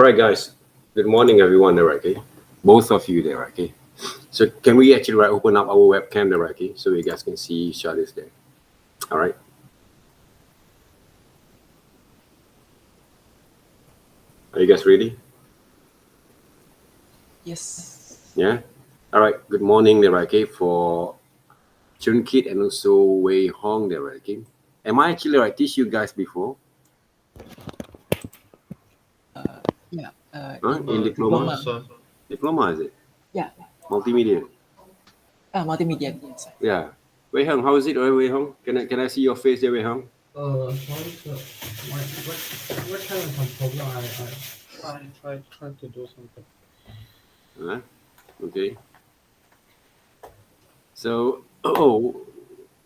right, guys. Good morning, everyone. There, okay. Both of you there, okay. So can we actually open up our webcam there, okay, so you guys can see each other's there. All right. Are you guys ready? Yes. Yeah. All right. Good morning there, okay, for Chun Kit and also Wei Hong there, okay. Am I actually right? Teach you guys before? Yeah. Huh? In Diploma. diploma? Diploma is it? Yeah. Multimedia. Multimedia. Yes. Yeah. Wei Hong, how is it? Wei Hong, can I see your face there, Wei Hong? Sorry, sir. What kind of some problem? I try to do something. Huh? Okay. So, oh,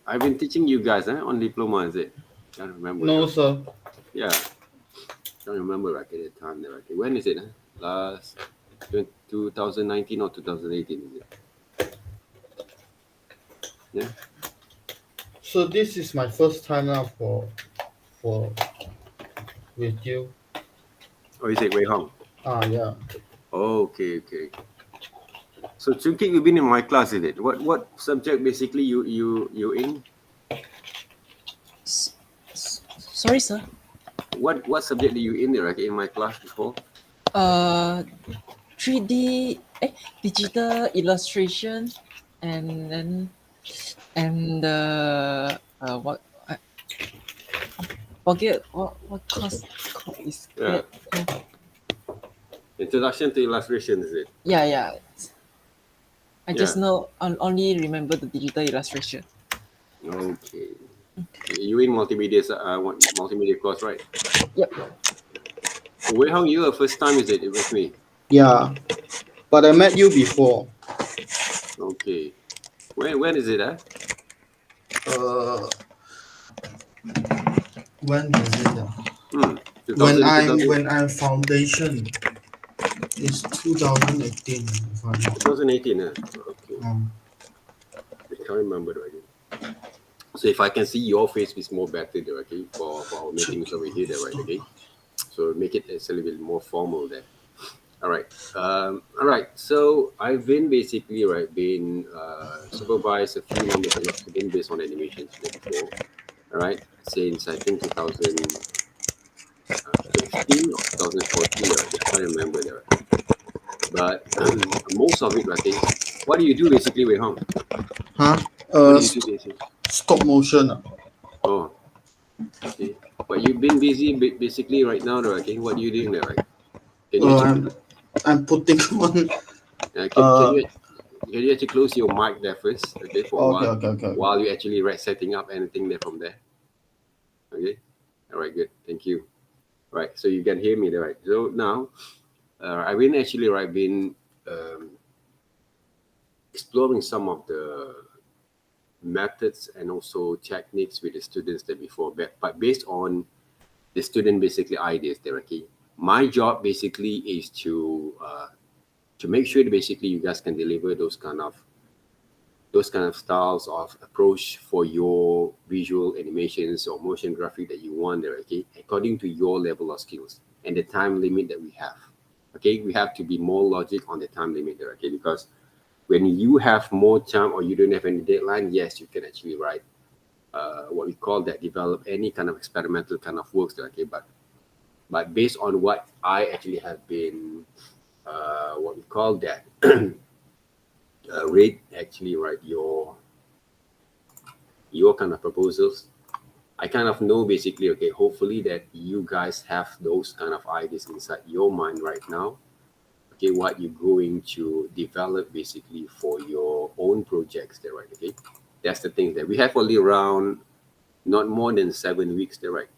I've been teaching you guys on diploma, is it? Can't remember. No, Now. sir. Yeah, can't remember like at the time there. Okay. When is it? Last 2019 or 2018, is it? Yeah. So this is my first time now for with you. Oh, is it Wei Hong? Yeah. Oh, okay. So Chunki, you've been in my class, is it? What subject basically you in? Sorry, sir. What subject do you in there? Okay, in my class before? 3D, digital illustration, and then what I forget what course is Yeah. that called. Introduction to illustration, is it? Yeah. I Yeah. just know only remember the digital illustration. Okay. You in multimedia, multimedia course, right? Yep. So Wei Hong, you first time is it with me? Yeah. But I met you before. Okay. When is it? Uh, when was it? Hmm. 2000, When I'm foundation, it's 2018. If I'm not. 2018. Okay. I can't remember already. So if I can see your face, it's more better there, okay, for our meetings over here, there, right? Okay. So make it a little bit more formal there. All right. All right. So I've been basically been supervised a few numbers of students based on animations there before. All right. Since I think 2015 or 2014, right? I can't remember there. But most of it, okay. What do you do basically, Wei Hong? Huh? What do you do basically? Stop motion. Oh, okay. But you've been busy basically right now, though, okay? What are you doing there, right? Can you actually, I'm putting on. can you actually close your mic there first, okay, for a while, Okay. while you actually setting up anything there from there, okay? All right, good. Thank you. Right, so you can hear me there, right? So now, I've been actually been exploring some of the methods and also techniques with the students there before, but based on the student basically ideas there, okay? My job basically is to make sure that basically you guys can deliver those kind of styles of approach for your visual animations or motion graphic that you want there, okay, according to your level of skills and the time limit that we have. Okay, we have to be more logic on the time limit there, okay, because when you have more time or you don't have any deadline, yes, you can actually write what we call that, develop any kind of experimental kind of works there, okay, but based on what I actually have been what we call that read actually your kind of proposals. I kind of know basically, okay, hopefully that you guys have those kind of ideas inside your mind right now, okay, what you're going to develop basically for your own projects there, right? Okay, that's the thing that we have only around not more than 7 weeks there, right?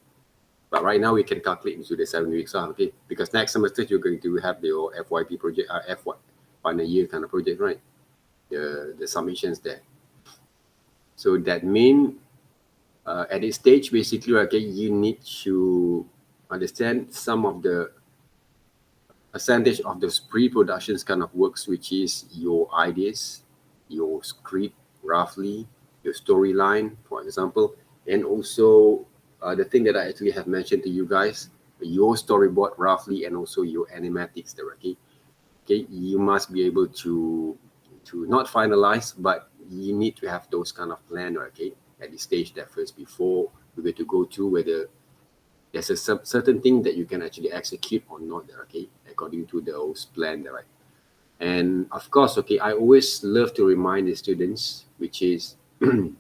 But right now we can calculate into the 7 weeks, okay, because next semester you're going to have your FYP project, FY final year kind of project, right? The submissions there. So that mean at this stage, basically, okay, you need to understand some of the percentage of those pre-productions kind of works, which is your ideas, your script, roughly, your storyline, for example, and also the thing that I actually have mentioned to you guys, your storyboard roughly and also your animatics there, okay? Okay, you must be able to not finalize, but you need to have those kind of plan, okay, at the stage that first before we're going to go to whether there's a certain thing that you can actually execute or not there, okay, according to those plan there, right? And of course, okay, I always love to remind the students, which is for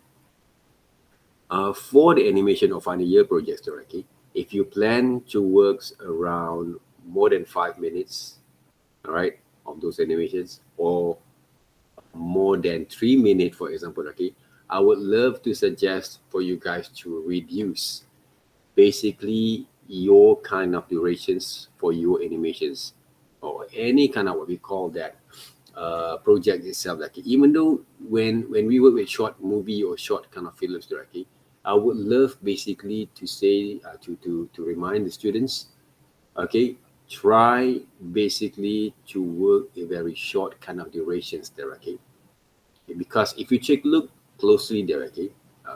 the animation of final year projects, okay, if you plan to work around more than 5 minutes, all right, of those animations, or more than 3 minutes, for example, okay, I would love to suggest for you guys to reduce basically your kind of durations for your animations or any kind of what we call that project itself. Like even though when we work with short movie or short kind of films, okay, I would love basically to say to remind the students, okay, try basically to work a very short kind of durations there, okay, because if you take a look closely there, okay,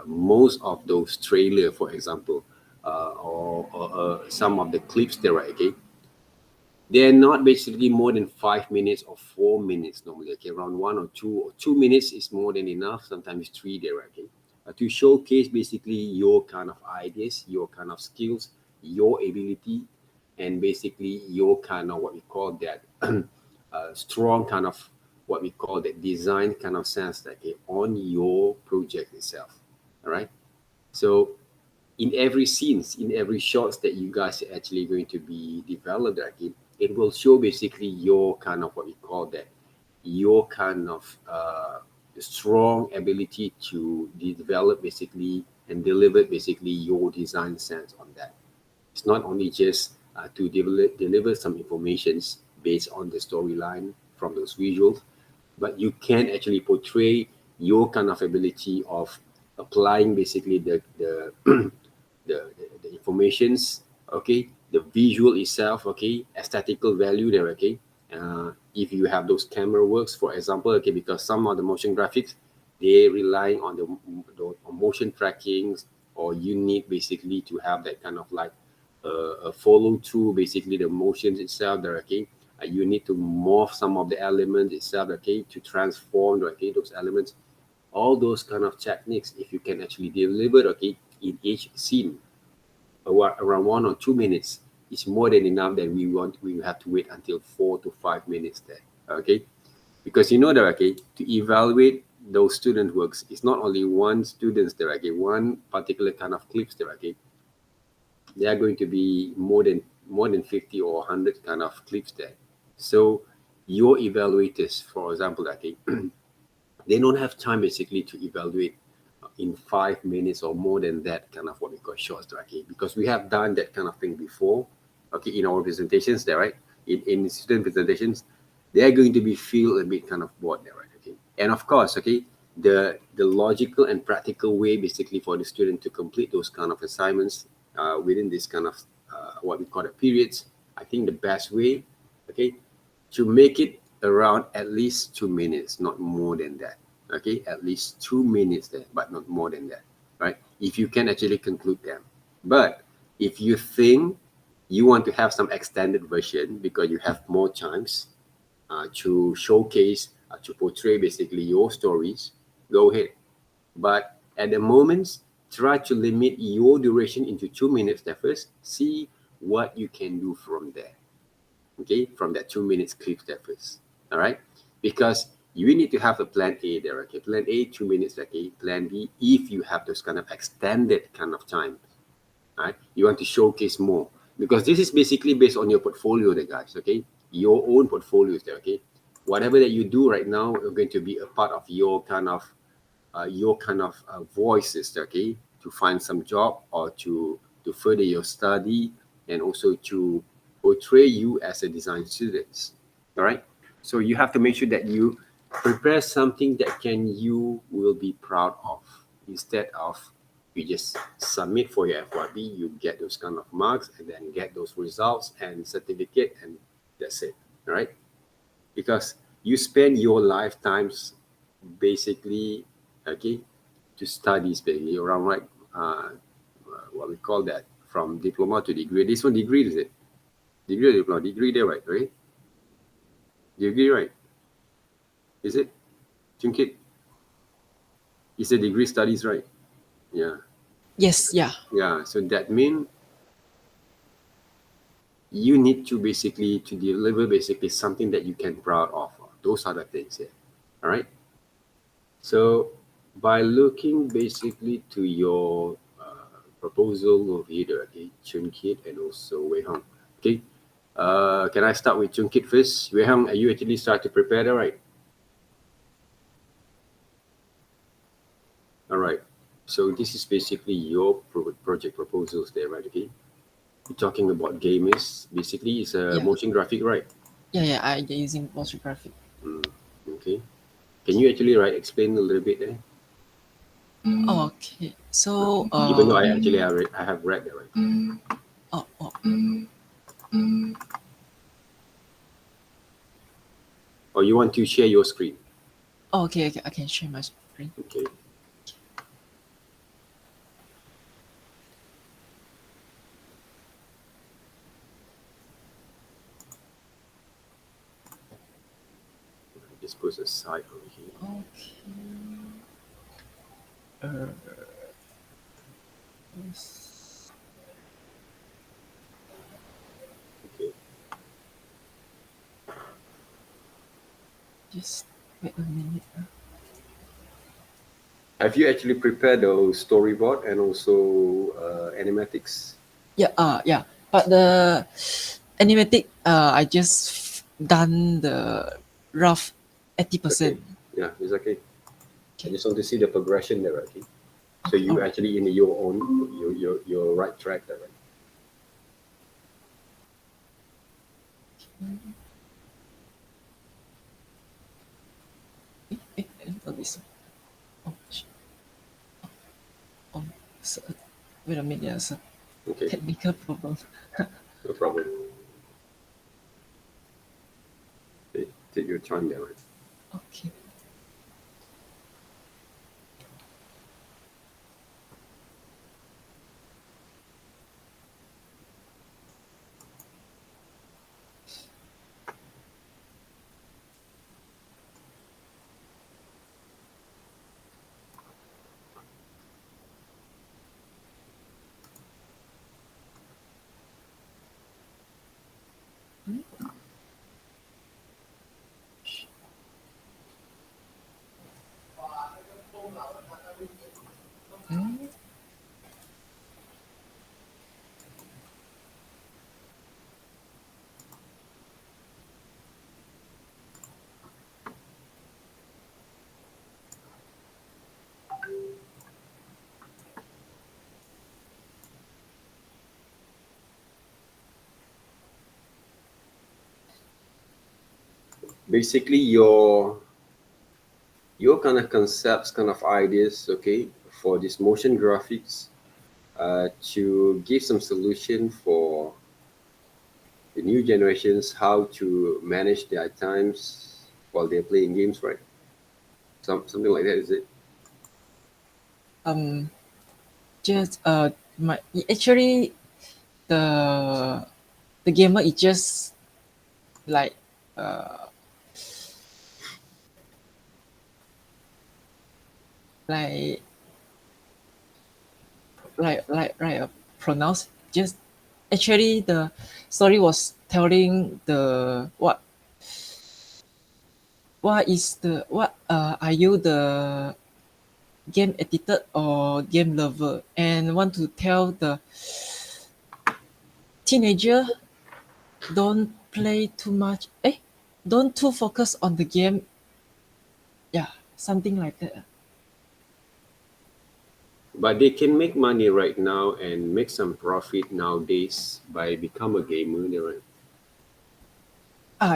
most of those trailer, for example, or some of the clips there, okay, they're not basically more than 5 minutes or 4 minutes normally. Okay, around 1 or 2 is more than enough. Sometimes three there, okay, to showcase basically your kind of ideas, your kind of skills, your ability, and basically your kind of what we call that strong kind of what we call that design kind of sense, okay, on your project itself. All right. So in every scenes, in every shots that you guys are actually going to be developed, okay, it will show basically your kind of what we call that, your kind of strong ability to develop basically and deliver basically your design sense on that. It's not only just to deliver some informations based on the storyline from those visuals, but you can actually portray your kind of ability of applying basically the informations, okay, the visual itself, okay, aesthetical value there, okay. If you have those camera works, for example, okay, because some of the motion graphics, they relying on on motion trackings, or you need basically to have that kind of like a follow through basically the motions itself there, okay. You need to morph some of the elements itself, okay, to transform, okay, those elements. All those kind of techniques, if you can actually deliver, okay, in each scene around 1 or 2 minutes, is more than enough. That we have to wait until 4 to 5 minutes there, okay, because you know that, okay, to evaluate those student works, it's not only one students there, okay, one particular kind of clips there, okay, there are going to be more than 50 or 100 kind of clips there. So your evaluators, for example, okay, they don't have time basically to evaluate in 5 minutes or more than that kind of what we call shorts, okay, because we have done that kind of thing before, okay, in our presentations there, right, in student presentations, they're going to be feel a bit kind of bored there, right, okay. And of course, okay, the logical and practical way basically for the student to complete those kind of assignments within this kind of what we call the periods, I think the best way, okay, to make it around at least 2 minutes, not more than that, okay, at least 2 minutes there, but not more than that, right, if you can actually conclude them. But if you think you want to have some extended version because you have more times to showcase, to portray basically your stories, go ahead. But at the moment, try to limit your duration into 2 minutes there first. See what you can do from there, okay, from that 2 minutes clip there first. All right, because you need to have a plan A there, okay, plan A 2 minutes, okay, plan B if you have those kind of extended kind of time, right, you want to showcase more, because this is basically based on your portfolio there, guys, okay, your own portfolios there, okay, whatever that you do right now are going to be a part of your kind of voices, okay, to find some job or to further your study, and also to portray you as a design student. All right, so you have to make sure that you prepare something that you will be proud of, instead of you just submit for your FYP, you get those kind of marks and then get those results and certificate, and that's it. All right, because you spend your lifetimes basically, okay, to study basically around, right, what we call that, from diploma to degree. This one degree, is it? Degree or diploma? Degree there, right? Right? Degree, right? Is it? Junkit? It's a degree studies, right? Yeah. Yes, yeah. Yeah. So that means you need to basically to deliver basically something that you can proud of. Those are the things here. All right. So by looking basically to your proposal over here, okay, Chun Kit and also Wei Hong. Okay. Can I start with Chun Kit first? Wei Hong, are you actually start to prepare that, right? All right. So this is basically your project proposals there, right? Okay. You're talking about gamers. Basically, it's a Yeah. motion graphic, right? Yeah, I'm using motion graphic. Okay. Can you actually explain a little bit there? Okay. So Even though I actually I have read that, right? oh, oh, Or you want to share your screen? okay, I can share my screen. Okay. Just put aside over here. Okay. Yes. Okay. Just wait a minute. Have you actually prepared those storyboard and also animatics? Yeah. But the animatic, I just done the rough 80%. Okay. Yeah, it's okay. I Okay. just want to see the progression there, okay? So you actually in your own your right track there, right? Not this one. Oh, so, wait a minute, there's a Okay, technical problem. no problem. Okay, take your time there, right? Okay. Basically, your kind of concepts, kind of ideas, okay, for this motion graphics, to give some solution for the new generations how to manage their times while they're playing games, right? Something like that, is it? Just my actually the gamer is just like like pronounce just actually the story was telling the what is the what are you the game addicted or game lover and want to tell the teenager don't play too much don't too focus on the game, yeah, something like that. But they can make money right now and make some profit nowadays by become a gamer, right?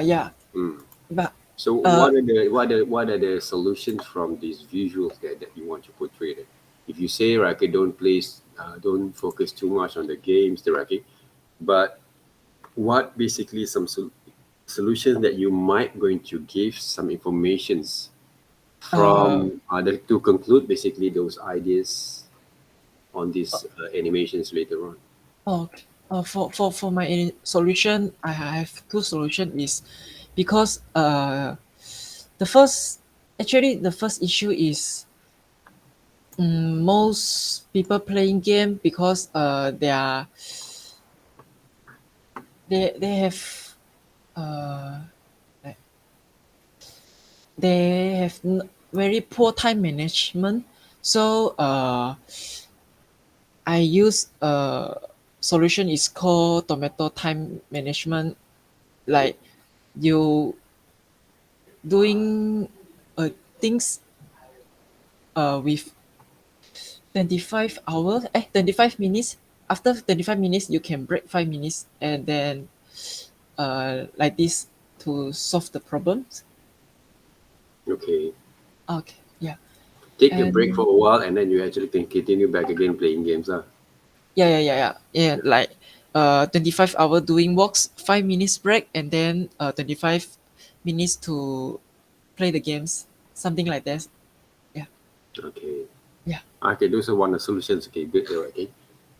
Yeah, Mm. but So what are the solutions from these visuals that you want to portray there? If you say right, okay, don't focus too much on the games, okay, but what basically some solutions that you might going to give some informations from to conclude basically those ideas on these animations later on. Okay. For my solution, I have two solution is because the first actually the first issue is most people playing game because they have uh like, they have very poor time management. So I use a solution is called tomato time management. Like you doing things with 25 minutes. After 25 minutes you can break 5 minutes, and then like this to solve the problems. Okay. Okay, yeah. Take a break for And a while and then you actually can continue back again playing games. yeah, like 25 hour doing walks, 5 minutes break, and then 25 minutes to play the games, something like that. Yeah, Okay. yeah. Okay, those are one of the solutions. Okay, good. Okay.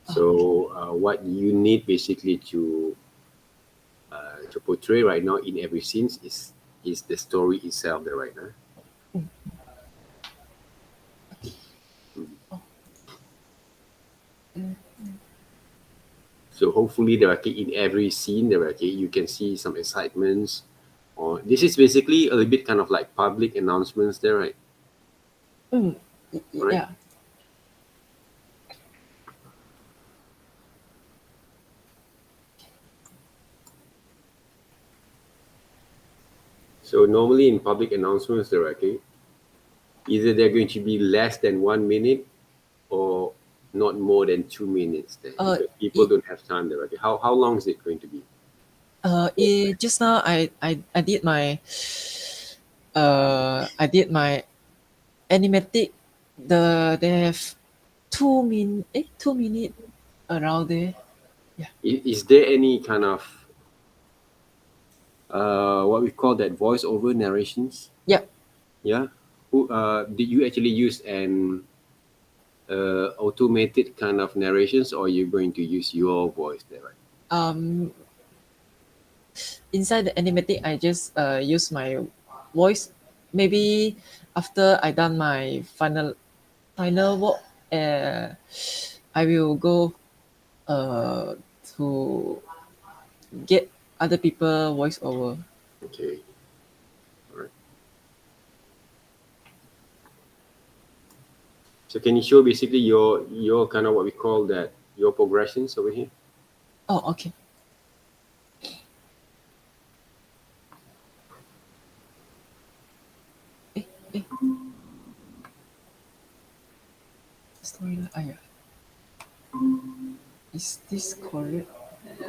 Oh, So what you need basically to portray right now in every scene is the story itself there right now. mm, So hopefully there okay, in every scene there okay, you can see some excitements. Or this is basically a little bit kind of like public announcements there, right? mm, Right. yeah. So normally in public announcements there okay, either they're going to be less than 1 minute or not more than 2 minutes there Uh, because people it, don't have time there. Okay, how long is it going to be? just now I did my I did my animatic. They have 2 minute around there. Yeah. Is there any kind of what we call that voice-over narrations? Yeah. Yeah. Who did you actually use an automated kind of narrations, or you're going to use your voice there? Right? Um, inside the animatic, I just use my voice. Maybe after I done my final work, uh, I will go uh to get other people voice over. Okay. All right. So can you show basically your kind of what we call that your progressions over here? Oh, okay. Eh, eh, storyline. Ah, yeah. Is this correct?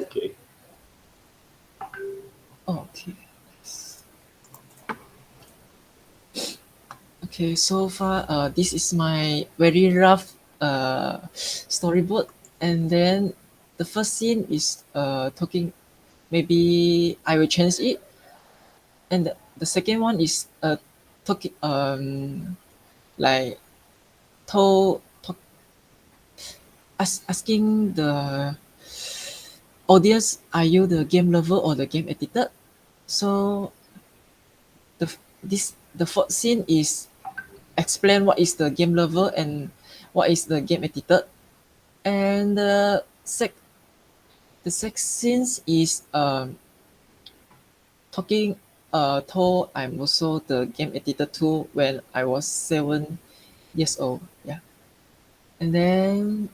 Okay. Oh, okay. Okay, so far, this is my very rough storyboard, and then the first scene is talking. Maybe I will change it, and the second one is talking like talk, asking the audience, are you the game lover or the game editor? So the fourth scene is explain what is the game lover and what is the game editor. And the sixth scene is talking told I'm also the game editor too when I was 7 years old. Yeah. And then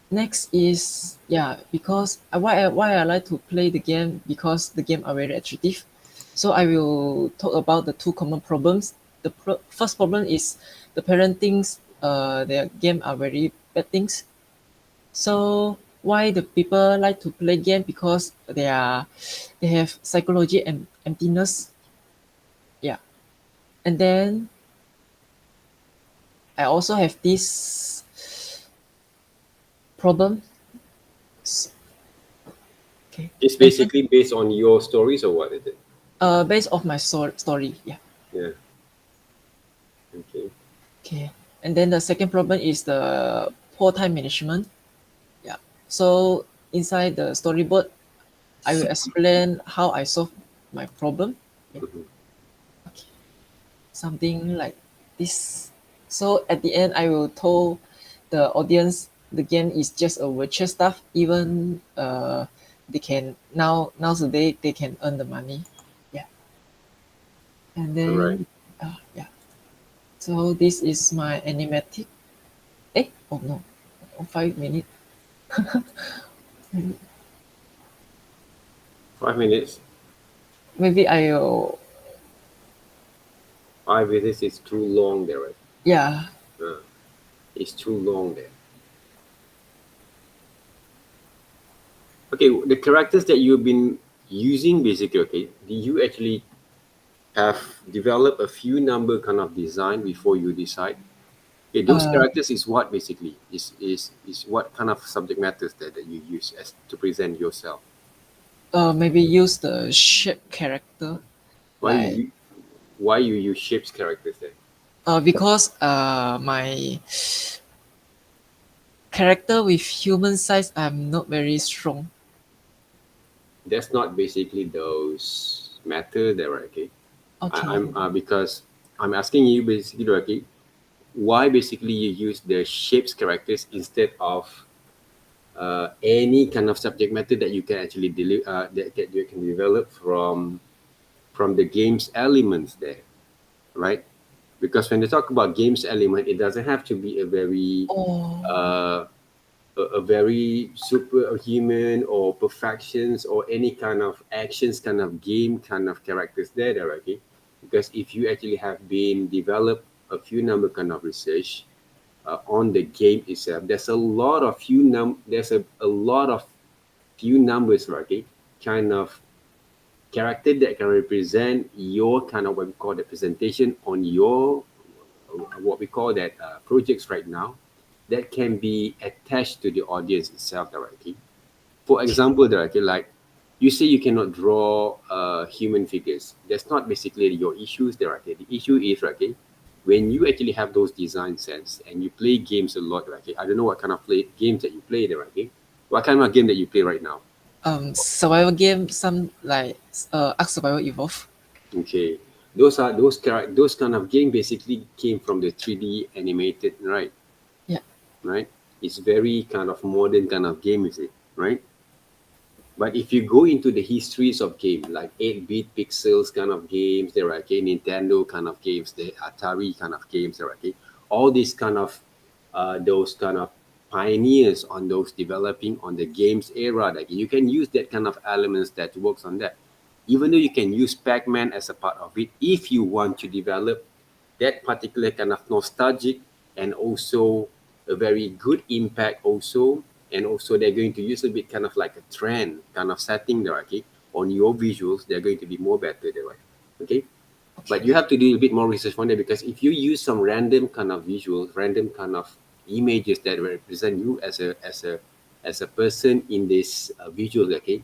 next is yeah, because why I like to play the game, because the game are very attractive. So I will talk about the two common problems. The first problem is the parentings. Their game are very bad things. So why the people like to play game, because they have psychology and emptiness. Yeah. And then I also have this problem. S- Okay. It's And then basically based on your stories or what is it? based off my story. Yeah. Yeah. Okay. Okay. And then the second problem is the poor time management. So inside the storyboard, I will explain how I solve my problem. Yeah. Mhm. Okay. Something like this. So at the end, I will tell the audience the game is just a virtual stuff. Even they can nowadays they can earn the money. Yeah. And All right. then yeah. So this is my animatic. Oh no, 5 minutes. 5 minutes. Maybe I will. 5 minutes is too long there, right? Yeah. Uh, it's too long there. Okay, the characters that you've been using basically, okay, do you actually have developed a few number kind of design before you decide? Okay, those Uh, characters is what basically is what kind of subject matters that you use as to present yourself. maybe use the shape character, Why like you why you use shapes characters then? because my character with human size I'm not very strong. That's not basically those matter there, right? Okay. Okay. I'm because I'm asking you basically, okay, why basically you use the shapes characters instead of any kind of subject matter that you can actually that you can develop from the game's elements there, right? Because when they talk about games element, it doesn't have to be a very Oh, uh, a very superhuman or perfections or any kind of actions kind of game kind of characters there, okay? Because if you actually have been developed a few number kind of research on the game itself, there's a lot of there's a lot of few numbers, right? Okay, kind of character that can represent your kind of what we call the presentation on your what we call that projects right now that can be attached to the audience itself directly. For example, directly like you say you cannot draw human figures. That's not basically your issues directly. The issue is okay when you actually have those design sense and you play games a lot, right? I don't know what kind of games that you play there, right? What kind of game that you play right now? survival game, some like Ark Survival Evolve. Okay, those are those kind of game basically came from the 3D animated, right? Yeah. Right? It's very kind of modern kind of game, is it? Right? But if you go into the histories of game, like 8-bit pixels kind of games, there are okay, Nintendo kind of games, the Atari kind of games, there are okay, all these kind of those kind of pioneers on those developing on the games era. Like you can use that kind of elements that works on that. Even though you can use Pac-Man as a part of it, if you want to develop that particular kind of nostalgic and also a very good impact also, and also they're going to use a bit kind of like a trend kind of setting there, okay, on your visuals, they're going to be more better there, right? Okay, Okay. but you have to do a bit more research on that because if you use some random kind of visuals, random kind of images that represent you as a person in this visual, okay,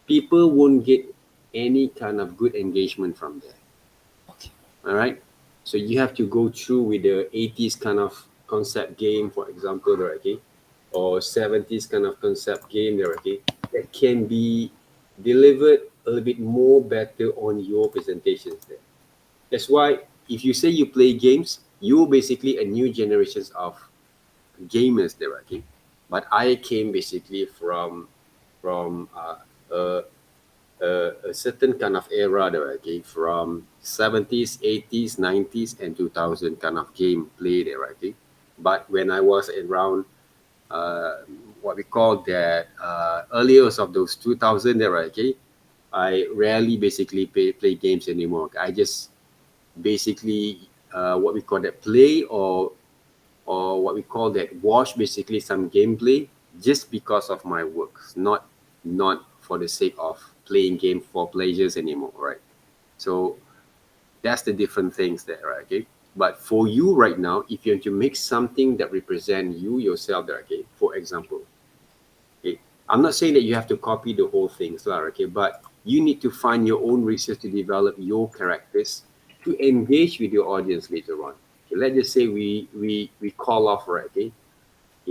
people won't get any kind of good engagement from there. Okay. All right. So you have to go through with the 80s kind of concept game, for example, there, okay, or 70s kind of concept game there, okay, that can be delivered a little bit more better on your presentations there. That's why if you say you play games, you're basically a new generations of gamers there, okay. But I came basically from a certain kind of era there, okay, from 70s, 80s, 90s, and 2000 kind of game play there, okay. But when I was around what we call that earliest of those 2000 there, okay, I rarely basically play games anymore. I just basically what we call that play or what we call that watch basically some gameplay just because of my works, not for the sake of playing game for pleasures anymore, right? So that's the different things there, right? Okay. But for you right now, if you want to make something that represent you yourself there, okay, for example, okay, I'm not saying that you have to copy the whole thing, so okay, but you need to find your own research to develop your characters to engage with your audience later on. Okay, let's just say we call off, right? Okay,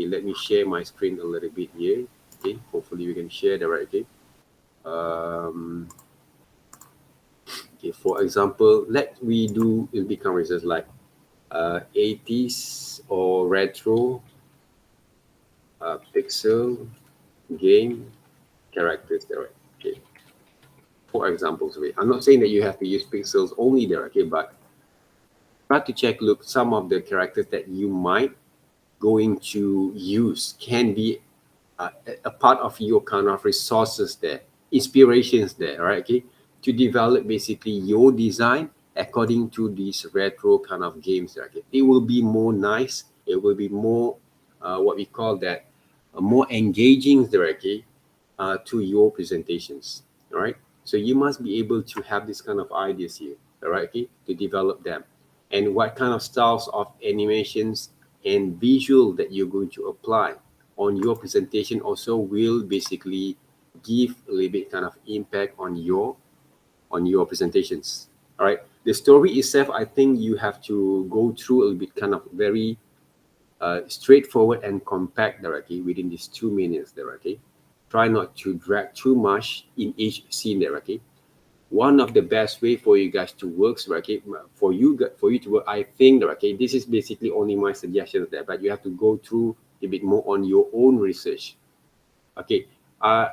let me share my screen a little bit here. Okay, hopefully we can share that, right? Okay. Okay, for example, let we do in big conversations like 80s or retro pixel game characters there, right? Okay. For examples, wait, I'm not saying that you have to use pixels only there, okay, but try to check, look, some of the characters that you might going to use can be a part of your kind of resources there, inspirations there, right? Okay, to develop basically your design according to these retro kind of games. Okay, it will be more nice. It will be more what we call that more engaging there. Okay, to your presentations. All right. So you must be able to have this kind of ideas here. All right. Okay, to develop them, and what kind of styles of animations and visual that you're going to apply on your presentation also will basically give a little bit kind of impact on your presentations. All right, the story itself, I think you have to go through a little bit kind of very straightforward and compact directly within these 2 minutes directly. Try not to drag too much in each scene directly. One of the best way for you guys to work, okay, for you to work, I think, okay, this is basically only my suggestions there, but you have to go through a bit more on your own research. Okay, I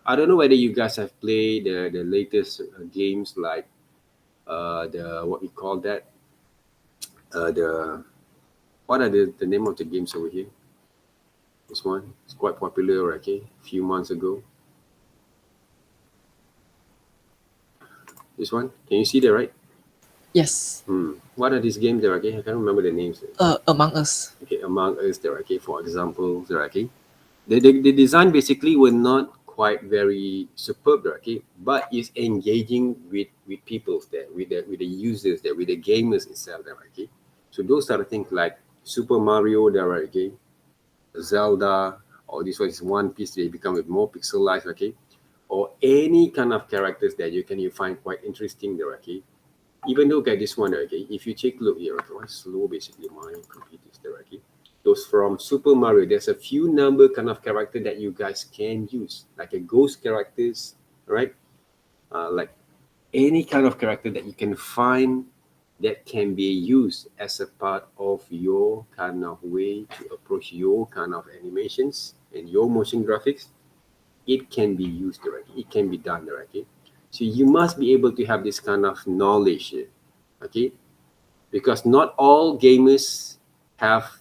don't know whether you guys have played the latest games like the what we call that the what are the name of the games over here? This one is quite popular, okay, a few months ago. This one, can you see that, right? Yes. What are these games there? Okay, I can't remember the names. Among Us. Okay, Among Us there. Okay, for example, there. Okay, the design basically were not quite very superb there. Okay, but it's engaging with people there, with the users there, with the gamers itself there. Okay, so those are the things like Super Mario there. Okay, Zelda, or this one is One Piece. They become a more pixelized. Okay, or any kind of characters that you find quite interesting there. Okay, even look at this one, okay, if you take a look here, okay, why slow basically my computer is there, okay, those from Super Mario, there's a few number kind of character that you guys can use, like a ghost characters, right? Like any kind of character that you can find that can be used as a part of your kind of way to approach your kind of animations and your motion graphics. It can be used directly, it can be done directly. So you must be able to have this kind of knowledge, okay, because not all gamers have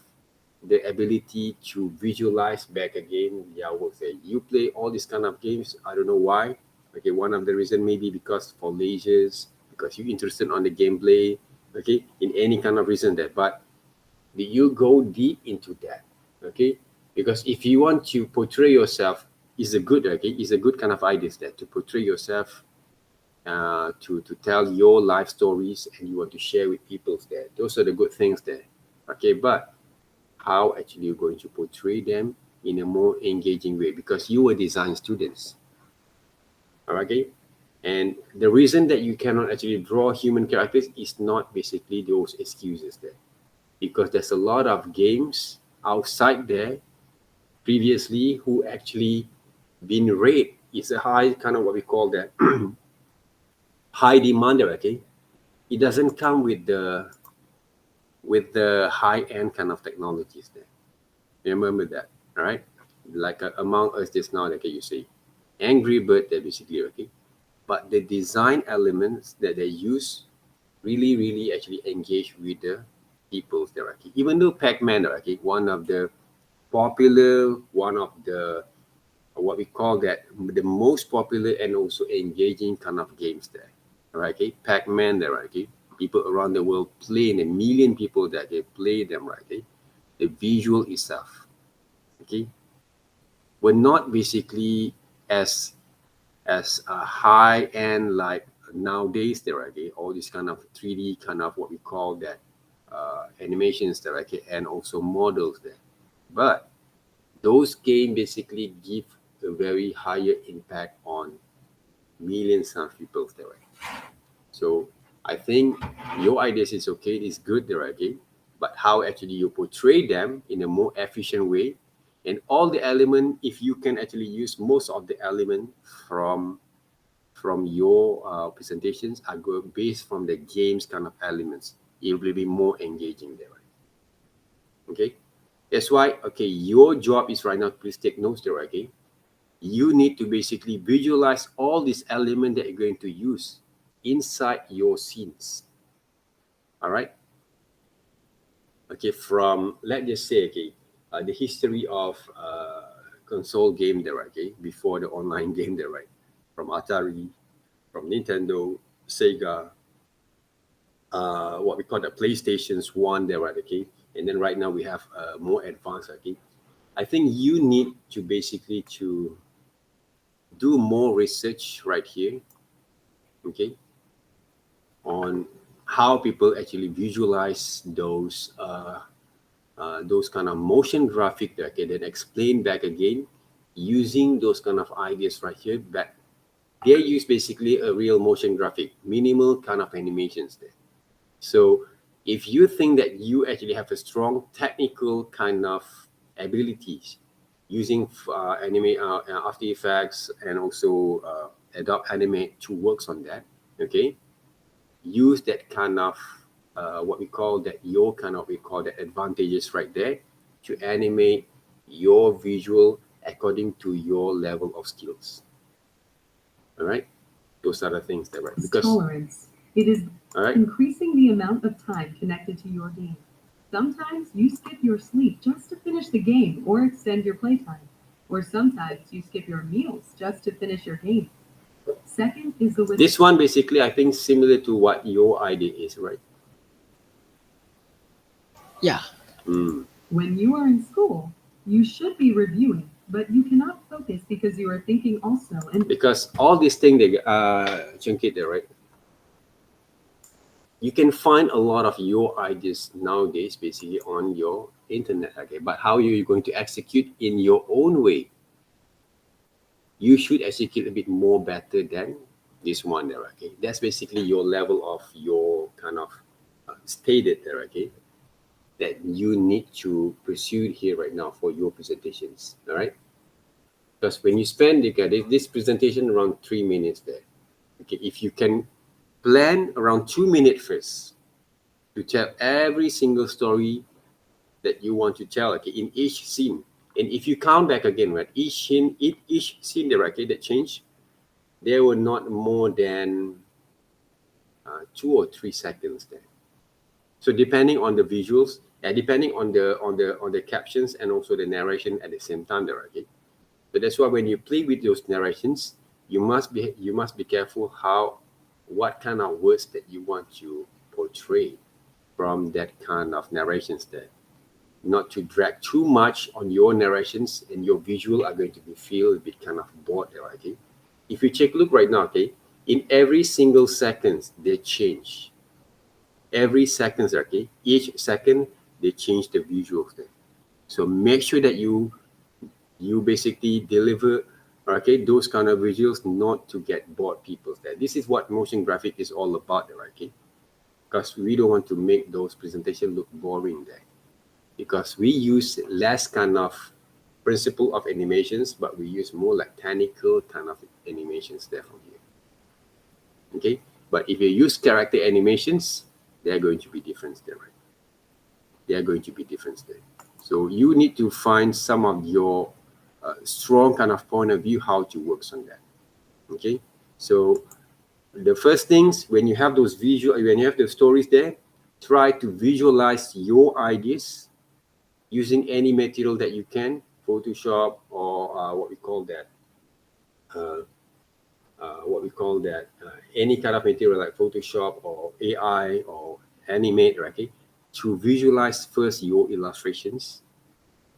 the ability to visualize back again their work. Say you play all these kind of games, I don't know why. Okay, one of the reason maybe because for leisures, because you're interested on the gameplay, okay, in any kind of reason that, but did you go deep into that? Okay, because if you want to portray yourself, is a good, okay, is a good kind of idea that to portray yourself, to tell your life stories and you want to share with people there. Those are the good things there. Okay, but how actually you're going to portray them in a more engaging way, because you were design students. Okay, and the reason that you cannot actually draw human characters is not basically those excuses there, because there's a lot of games outside there previously who actually been rated. It's a high kind of what we call that high demander. Okay, it doesn't come with the high end kind of technologies there. Remember that, all right? Like Among Us just now, like you say, Angry Bird, they're basically okay, but the design elements that they use really actually engage with the people there. Okay, even though Pac-Man, okay, one of the popular, one of the what we call that the most popular and also engaging kind of games there. Right? Okay, Pac-Man there, right? Okay, people around the world play, and a million people that they play them, right? Okay, the visual itself, okay, were not basically as a high end like nowadays there, right? Okay, all this kind of 3D kind of what we call that animations there, okay, and also models there, but those games basically give a very higher impact on millions of people there. Right? So I think your ideas is okay, it's good there again, but how actually you portray them in a more efficient way And all the element, if you can actually use most of the element from your presentations are based from the games kind of elements, it will be more engaging there, right? Okay, that's why, okay, your job is right now, please take notes there, okay? You need to basically visualize all these elements that you're going to use inside your scenes. All right. Okay, from, let's just say, okay, the history of console game there, okay, before the online game there, right? From Atari, from Nintendo, Sega, what we call the PlayStation's one there, right? Okay, and then right now we have more advanced. Okay, I think you need to basically to do more research right here, okay, on how people actually visualize those kind of motion graphic that can then explain back again using those kind of ideas right here. But they use basically a real motion graphic, minimal kind of animations there. So if you think that you actually have a strong technical kind of abilities using After Effects and also Adobe Animate to work on that, okay, use that kind of what we call that your kind of, we call that advantages right there to animate your visual according to your level of skills. All right, those are the things that, right, because tolerance. It is all right, increasing the amount of time connected to your game. Sometimes you skip your sleep just to finish the game or extend your playtime. Or sometimes you skip your meals just to finish your game. Second is the this one basically I think similar to what your idea is, right? Yeah. When you are in school, you should be reviewing, but you cannot focus because you are thinking also. And Because all these things they chunk it there, right? You can find a lot of your ideas nowadays basically on your internet, okay, but how are you going to execute in your own way? You should execute a bit more better than this one there, okay? That's basically your level of your kind of stated there, okay, that you need to pursue here right now for your presentations. All right, because when you spend, okay, this presentation around 3 minutes there, okay, if you can plan around 2 minutes first to tell every single story that you want to tell, okay, in each scene. And if you count back again, right, each scene there, okay, that change, there were not more than 2 or 3 seconds there. So depending on the visuals, depending on the captions and also the narration at the same time there, okay. So that's why when you play with those narrations, you must be careful what kind of words that you want to portray from that kind of narrations there. Not to drag too much on your narrations, and your visual are going to feel a bit kind of bored there, okay. If you take a look right now, okay, in every single seconds they change. Every seconds, okay, each second they change the visuals there. So make sure that you basically deliver, okay, those kind of visuals, not to get bored people there. This is what motion graphic is all about there, okay, because we don't want to make those presentations look boring there, because we use less kind of principle of animations, but we use more like technical kind of animations there from here, okay. But if you use character animations, they're going to be different there, right? They are going to be different there. So you need to find some of your strong kind of point of view how to work on that, okay. So the first things, when you have those when you have the stories there, try to visualize your ideas using any material that you can, Photoshop or what we call that any kind of material like Photoshop or AI or Animate, okay, to visualize first your illustrations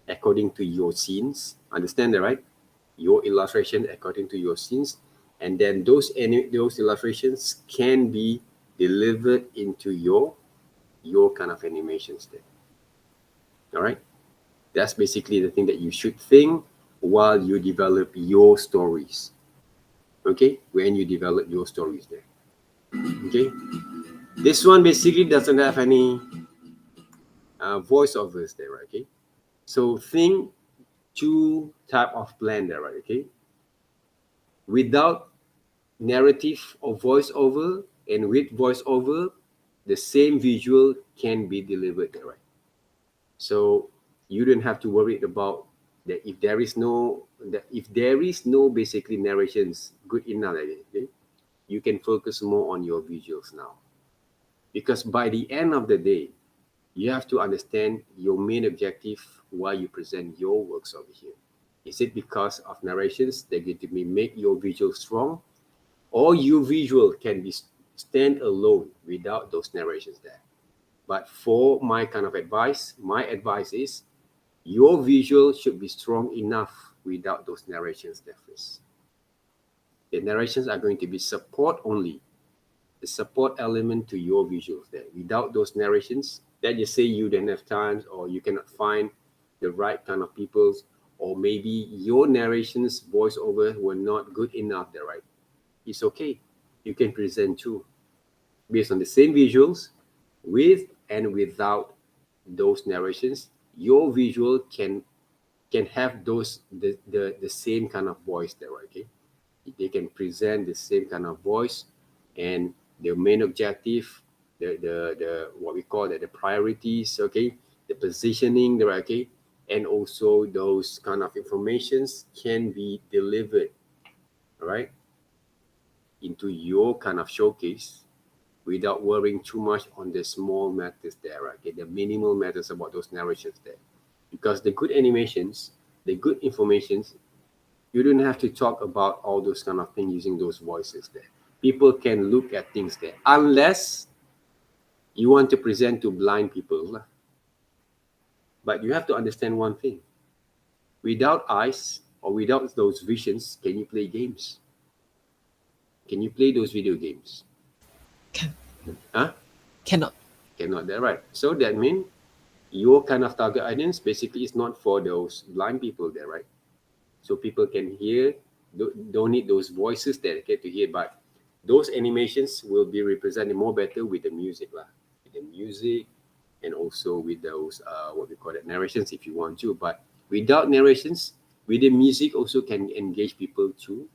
according to your scenes. Understand that, right? Your illustration according to your scenes, and then those illustrations can be delivered into your kind of animations there. All right, that's basically the thing that you should think while you develop your stories. Okay, when you develop your stories there. Okay, this one basically doesn't have any voiceovers there, okay. So think two type of plan there, right? Okay, without narrative or voiceover, and with voiceover, the same visual can be delivered there, right? So you don't have to worry about that if there is no basically narrations good enough, okay, you can focus more on your visuals now, because by the end of the day, you have to understand your main objective why you present your works over here. Is it because of narrations that get to make your visual strong, or your visual can be stand alone without those narrations there? But for my kind of advice, my advice is your visual should be strong enough without those narrations there first. The narrations are going to be support only, the support element to your visuals there. Without those narrations, that just say you don't have time, or you cannot find the right kind of peoples, or maybe your narrations voiceover were not good enough there, right? It's okay. You can present too, based on the same visuals, with and without those narrations. Your visual can have those the same kind of voice there, right? Okay, they can present the same kind of voice, and the main objective, the what we call that, the priorities, okay, the positioning there, okay, and also those kind of informations can be delivered, all right, into your kind of showcase without worrying too much on the small matters there, right? Okay, the minimal matters about those narrations there, because the good animations, the good informations, you don't have to talk about all those kind of things using those voices there. People can look at things there, unless you want to present to blind people. But you have to understand one thing: without eyes or without those visions, can you play games? Can you play those video games? Can Huh? cannot. Cannot. That right? So that means your kind of target audience basically is not for those blind people there, right? So people can hear, don't need those voices that get to hear, but those animations will be represented more better with the music lah, with the music, and also with those what we call it, narrations if you want to. But without narrations, with the music also can engage people to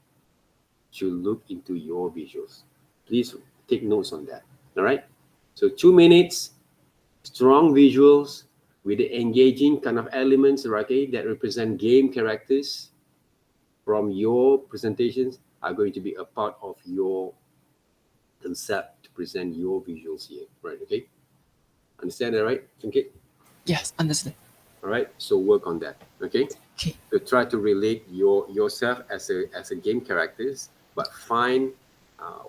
look into your visuals. Please take notes on that. All right. So 2 minutes, strong visuals with the engaging kind of elements, okay, that represent game characters from your presentations are going to be a part of your concept to present your visuals here, right? Okay, understand that, right? Okay, Yes, understand. all right. So work on that. Okay, Okay. so try to relate yourself as a game characters, but find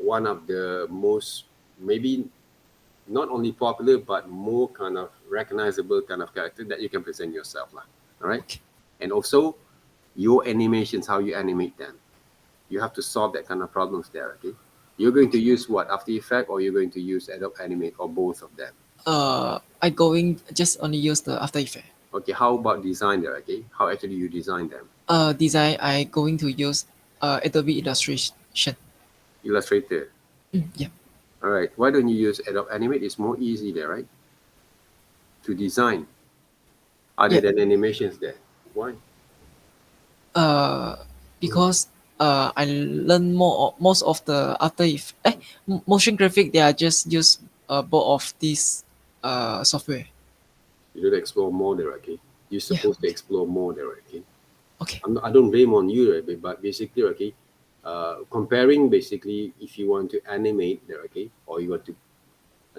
one of the most, maybe not only popular but more kind of recognizable kind of character that you can present yourself lah. All right, Okay. and also your animations, how you animate them. You have to solve that kind of problems there. Okay, you're going to use what, After Effects, or you're going to use Adobe Animate, or both of them? I going just only use the After Effects. Okay, how about design there? Okay, how actually you design them? Design I going to use Adobe Illustration. Illustrator. Yeah. All right, why don't you use Adobe Animate? It's more easy there, right, to design, other Yeah. than animations there. Why? Because I learn most of the motion graphic. They are just use both of these software. You don't explore more there, okay? You're Yeah. supposed to explore more there, okay? Okay. I don't blame on you, right? But basically, okay, comparing basically, if you want to animate there, okay, or you want to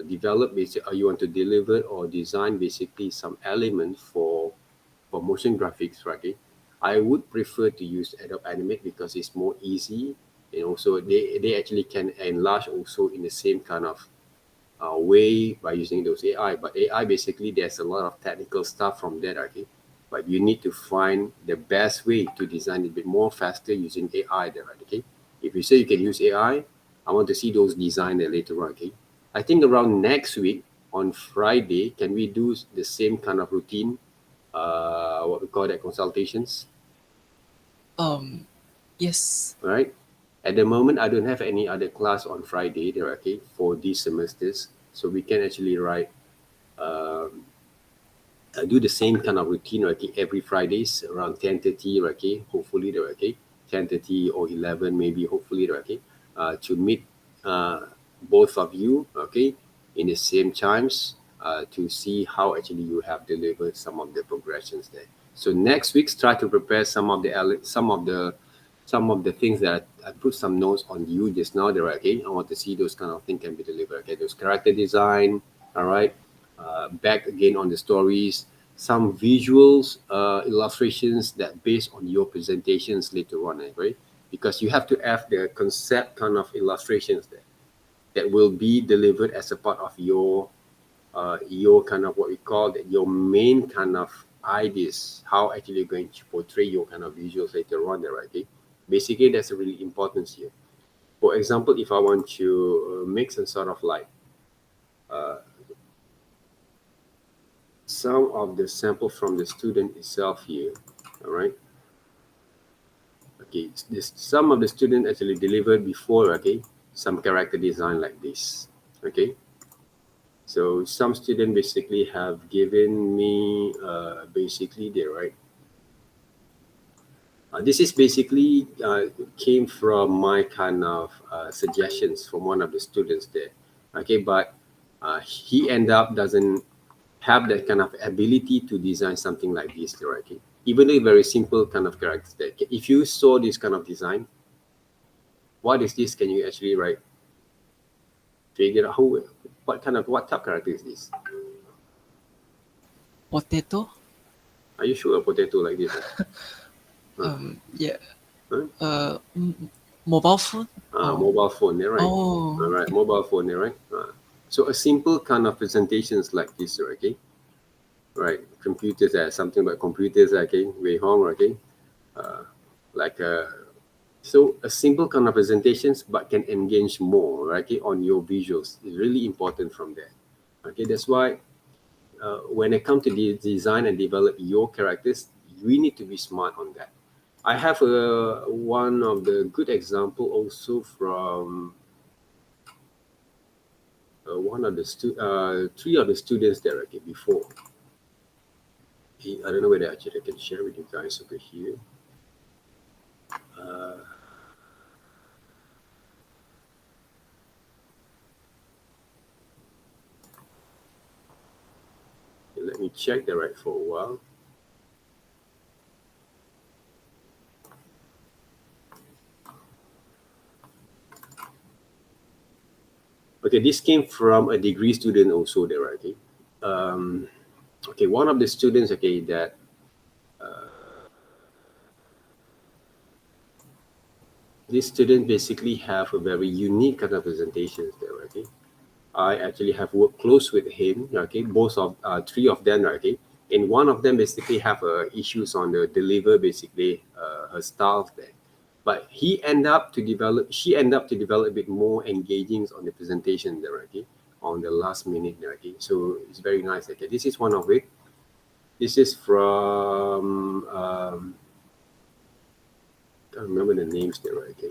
develop or you want to deliver or design basically some element for motion graphics, right? Okay, I would prefer to use Adobe Animate because it's more easy, and also they actually can enlarge also in the same kind of way by using those AI. But AI basically there's a lot of technical stuff from that, okay. But you need to find the best way to design it a bit more faster using AI there, right? Okay. If you say you can use AI, I want to see those design there later on, okay. I think around next week on Friday, can we do the same kind of routine? What we call that, consultations, Yes. right? At the moment, I don't have any other class on Friday there, okay, for these semesters. So we can actually write do the same kind of routine, okay, every Fridays around 10:30, okay, hopefully, okay, 10:30 or 11 maybe, hopefully, okay, to meet both of you, okay, in the same times, to see how actually you have delivered some of the progressions there. So next week, try to prepare some of the things that I put some notes on you just now there, okay. I want to see those kind of things can be delivered, okay. Those character design, all right, back again on the stories, some visuals, illustrations that based on your presentations later on, right? Because you have to have the concept kind of illustrations there that will be delivered as a part of your kind of what we call that your main kind of ideas, how actually you're going to portray your kind of visuals later on there, right? Okay? Basically, that's a really important here. For example, if I want to make some sort of like some of the sample from the student itself here, all right? Okay, some of the student actually delivered before, okay, some character design like this, okay. So some student basically have given me basically the right. This is basically came from my kind of suggestions from one of the students there, okay. But he end up doesn't have that kind of ability to design something like this, there, okay. Even a very simple kind of character there. If you saw this kind of design, what is this? Can you actually write? Figure out who, what type of character is this? Potato. Are you sure a potato like this? Yeah. Huh? Mobile phone. Mobile phone, there, right? Oh. All right, mobile phone, there, right? So a simple kind of presentations like this, okay? Right, computers, something about computers, okay? Way home, okay? Like so a simple kind of presentations, but can engage more, right? Okay, on your visuals is really important from there. Okay, that's why when it comes to design and develop your characters, we need to be smart on that. I have one of the good example also from one of the three of the students there, okay, before. I don't know whether actually I can share with you guys over here. Uh, Let me check that right for a while. Okay, this came from a degree student also there, right? Okay. Okay, one of the students, okay, that this student basically have a very unique kind of presentations there, okay. I actually have worked close with him, okay, both of three of them, okay, and one of them basically have issues on the deliver basically her styles there, but she end up to develop a bit more engaging on the presentation there, okay, on the last minute there, okay. So it's very nice, okay. This is one of it. This is from I can't remember the names there, okay.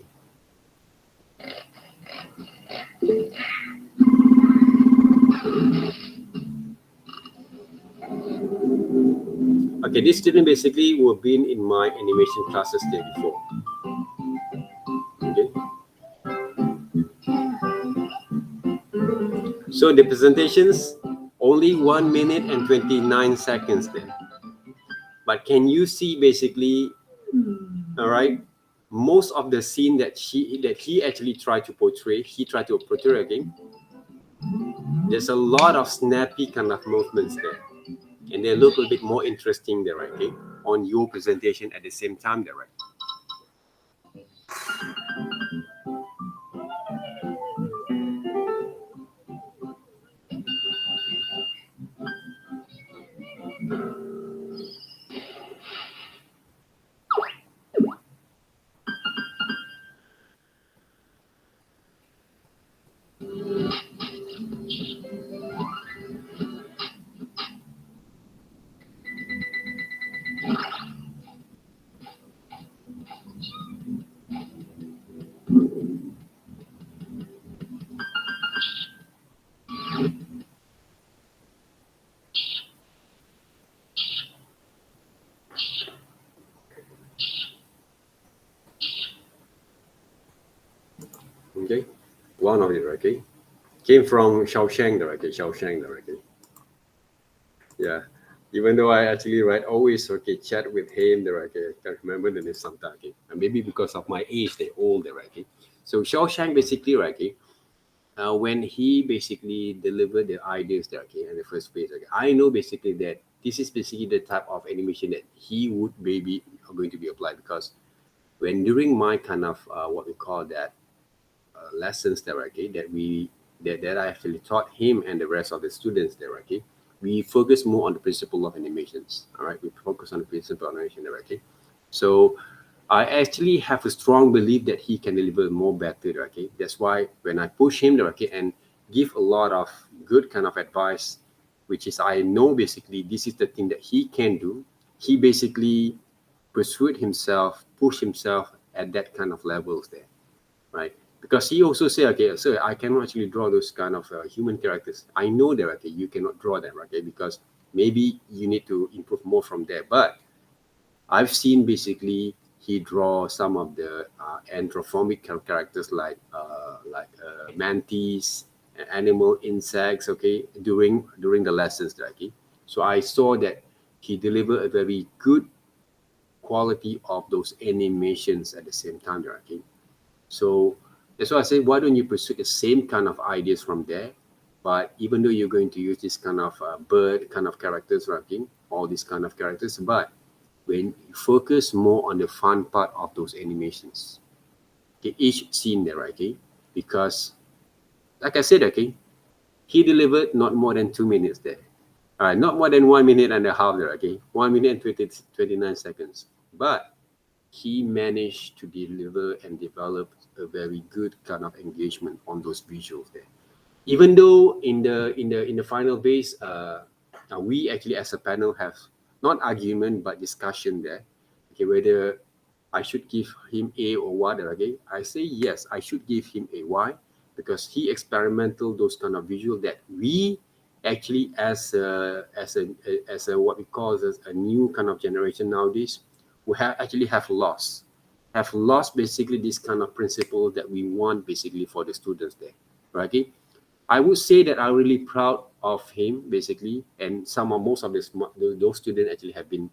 Okay, this student basically were been in my animation classes there before. Okay. So the presentations only 1 minute and 29 seconds there. But can you see basically, all right, most of the scene that he actually tried to portray, again. There's a lot of snappy kind of movements there. And they look a bit more interesting there, right? Okay? On your presentation at the same time there, right? one of it, okay? Came from Shawshank, okay? Shawshank, okay? Yeah. Even though I actually always chat with him, okay? I can't remember the name sometimes, okay? And maybe because of my age, they're older, okay? So Shawshank basically, okay? When he basically delivered the ideas there, okay, in the first phase, okay, I know basically that this is basically the type of animation that he would maybe going to be applied, because when during my kind of what we call that lessons there, okay, that I actually taught him and the rest of the students there, okay, we focus more on the principle of animations. All right, we focus on the principle of animation there, okay. So I actually have a strong belief that he can deliver more better, okay. That's why when I push him, okay, and give a lot of good kind of advice, which is I know basically this is the thing that he can do. He basically persuade himself, push himself at that kind of levels there, right? Because he also say, okay, so I cannot actually draw those kind of human characters. I know that, okay, you cannot draw them, okay, because maybe you need to improve more from there. But I've seen basically he draw some of the anthropomorphic characters like mantis, animal, insects. Okay, during the lessons, okay. So I saw that he delivered a very good quality of those animations at the same time, okay. So that's why I say, why don't you pursue the same kind of ideas from there? But even though you're going to use this kind of bird kind of characters, okay, all these kind of characters, but when you focus more on the fun part of those animations, okay, each scene there, okay, because like I said, okay, he delivered not more than 2 minutes there. All right, not more than 1 minute and a half there, okay, 1 minute and 29 seconds. But he managed to deliver and develop a very good kind of engagement on those visuals there. Even though in the final base, we actually as a panel have not argument but discussion there. Okay, whether I should give him A or what? Okay, I say yes, I should give him a Y, because he experimental those kind of visual that we actually as a what we call as a new kind of generation nowadays, we have lost basically this kind of principle that we want basically for the students there, right? Okay? I would say that I'm really proud of him basically, and most of those students actually have been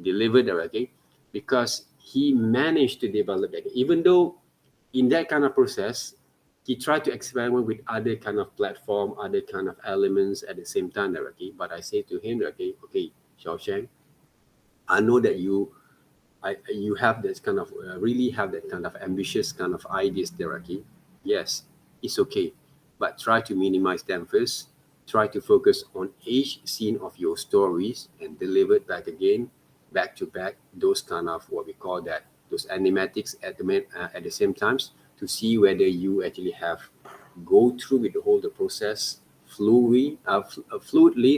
delivered already, because he managed to develop that. Even though in that kind of process, he tried to experiment with other kind of platform, other kind of elements at the same time, okay. But I say to him, okay, Xiaosheng, I know that you have this kind of really have that kind of ambitious kind of ideas there, okay. Yes, it's okay, but try to minimize them first. Try to focus on each scene of your stories and deliver it back to back, those kind of what we call that, those animatics at the same times, to see whether you actually have go through with the whole the process fluidly,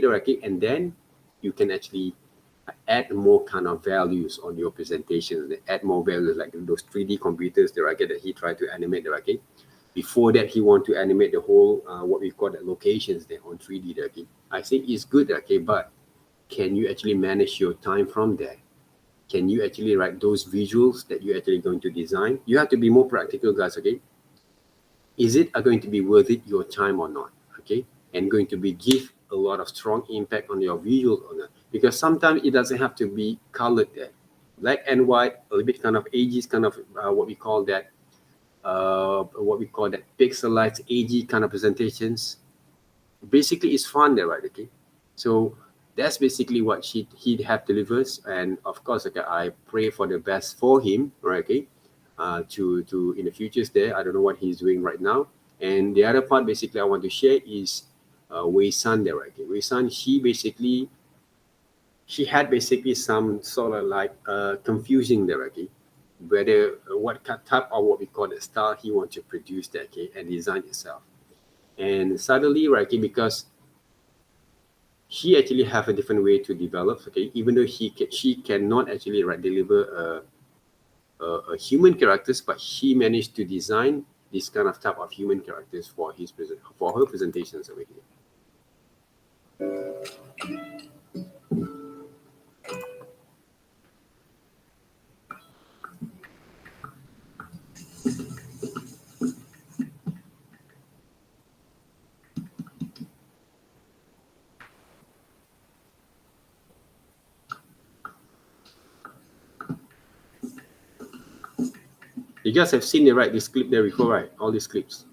okay, and then you can actually add more kind of values on your presentations. They add more values like those 3D computers, the racket that he tried to animate, the racket. Before that, he want to animate the whole what we call the locations there on 3D. Okay, I think it's good, okay, but can you actually manage your time from there? Can you actually write those visuals that you're actually going to design? You have to be more practical, guys. Okay, is it going to be worth it your time or not? Okay, and going to be give a lot of strong impact on your visual or not? Because sometimes it doesn't have to be colored there, black and white, a little bit kind of ages, kind of what we call that pixelized AG kind of presentations. Basically, it's fun there, right? Okay, so that's basically what he have delivers, and of course, okay, I pray for the best for him, right? Okay, to in the futures there. I don't know what he's doing right now. And the other part, basically, I want to share is Wei San there, right? Okay, Wei San, she had basically some sort of like confusing there, okay, whether what type of what we call the style he wants to produce that, okay, and design itself. And suddenly, right, okay, because she actually have a different way to develop, okay, even though she cannot actually deliver a human characters, but she managed to design this kind of type of human characters for her presentations over here. You guys have seen it, right? This clip there before, right? All these clips.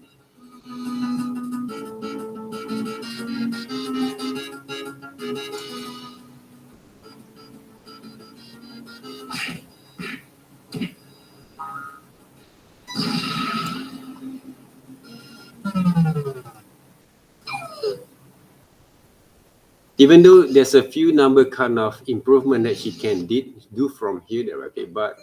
Even though there's a few number kind of improvement that she can do from here there, okay, but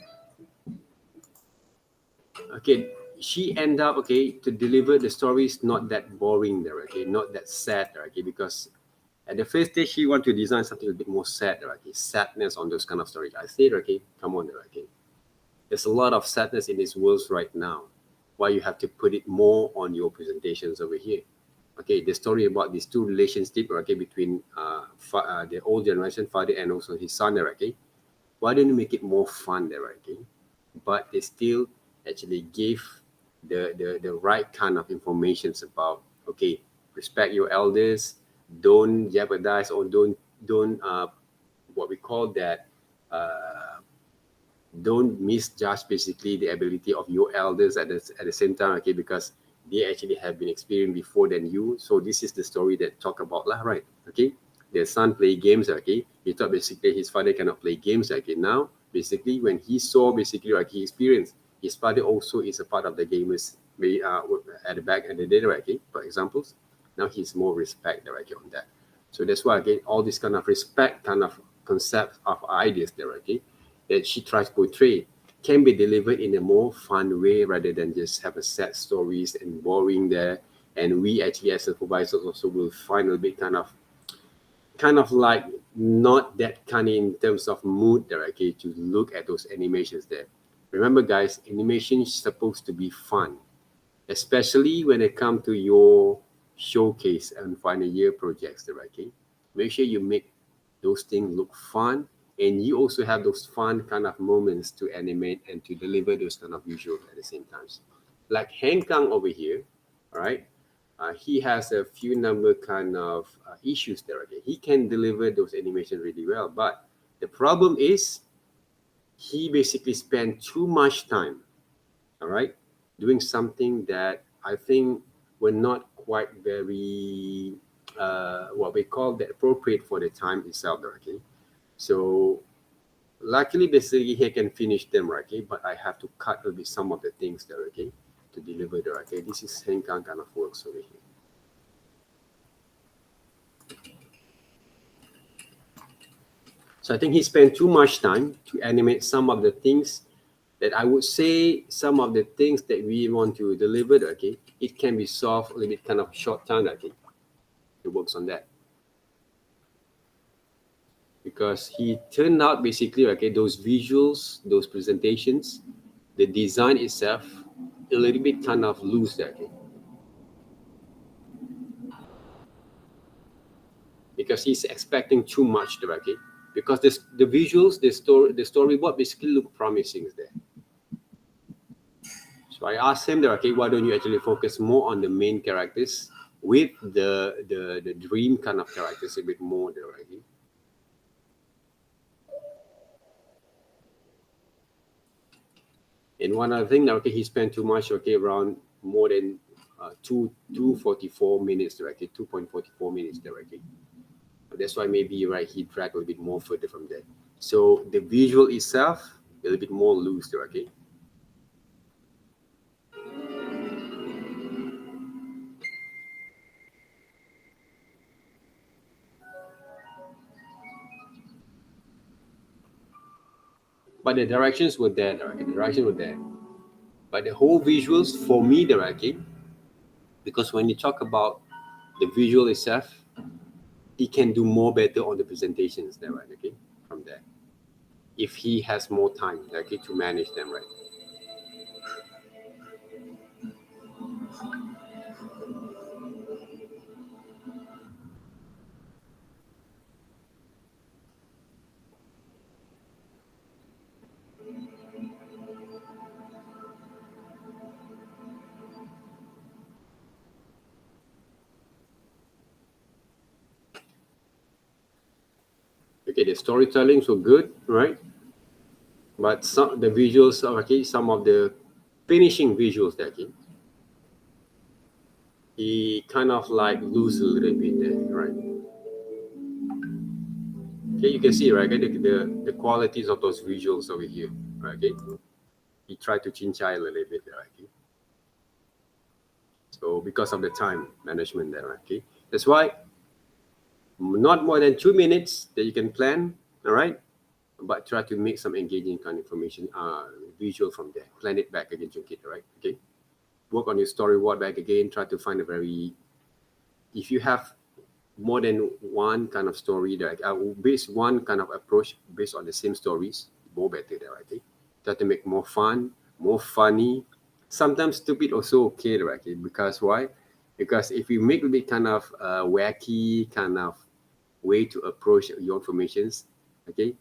okay, she end up to deliver the stories not that boring there, okay, not that sad there, okay, because at the first stage she want to design something a bit more sad there, okay, sadness on those kind of stories. I said, okay, come on there, okay, there's a lot of sadness in this world right now. Why you have to put it more on your presentations over here? Okay, the story about these two relationships, okay, between the old generation father and also his son there, okay. Why don't you make it more fun there, okay? But they still actually give the right kind of informations about, okay, respect your elders, don't jeopardize or don't what we call that don't misjudge basically the ability of your elders at the same time, okay, because they actually have been experienced before than you. So this is the story that talk about lah, right? Okay, their son play games, okay, he thought basically his father cannot play games, okay. Now basically when he saw basically like he experienced his father also is a part of the gamers, maybe at the back and the day, okay, for examples. Now he's more respect directly on that. So that's why again all this kind of respect kind of concept of ideas there, okay, that she tries to portray can be delivered in a more fun way rather than just have a sad stories and boring there. And we actually as supervisors also will find a bit kind of like not that kind in terms of mood there, okay, to look at those animations there. Remember guys, animation is supposed to be fun, especially when it comes to your showcase and final year projects there, okay. Make sure you make those things look fun, and you also have those fun kind of moments to animate and to deliver those kind of visuals at the same times. Like Heng Kang over here, all right, he has a few number kind of issues there. Okay, he can deliver those animations really well, but the problem is he basically spent too much time, all right, doing something that I think were not quite very what we call that appropriate for the time itself. Okay, so luckily basically he can finish them, right? Okay, but I have to cut a bit some of the things there, okay, to deliver there. Okay, this is Heng Kang kind of works over here. So I think he spent too much time to animate some of the things that I would say some of the things that we want to deliver, okay, it can be solved a little bit kind of short time, okay. He works on that. Because he turned out basically, okay, those visuals, those presentations, the design itself, a little bit kind of loose there, okay. Because he's expecting too much there, okay. Because the visuals, the storyboard basically look promising there. So I asked him there, okay, why don't you actually focus more on the main characters with the dream kind of characters a bit more there, okay. And one other thing, okay, he spent too much, okay, around more than 2:44 minutes directly, 2.44 minutes directly. That's why maybe, right, he dragged a little bit more further from there. So the visual itself, a little bit more loose there, okay. But the directions were there, okay, the directions were there. But the whole visuals, for me, they're okay. Because when you talk about the visual itself, he can do more better on the presentations there, right, okay, from there. If he has more time, okay, to manage them, right. Okay, the storytellings were good, right? But some the visuals, okay, some of the finishing visuals there, okay, he kind of like lose a little bit there, right? Okay, you can see, right, okay, the qualities of those visuals over here, right, okay? He tried to chinchai a little bit there, okay? So because of the time management there, okay? That's why not more than 2 minutes that you can plan, all right? But try to make some engaging kind of information, visual from there. Plan it back again, Junkit, right? Okay. Work on your storyboard back again. Try to find a very, if you have more than one kind of story, that based one kind of approach based on the same stories, more better there, okay? Try to make more fun, more funny, sometimes stupid also okay, right? Okay? Because why? Because if you make a bit kind of wacky kind of way to approach your informations, okay,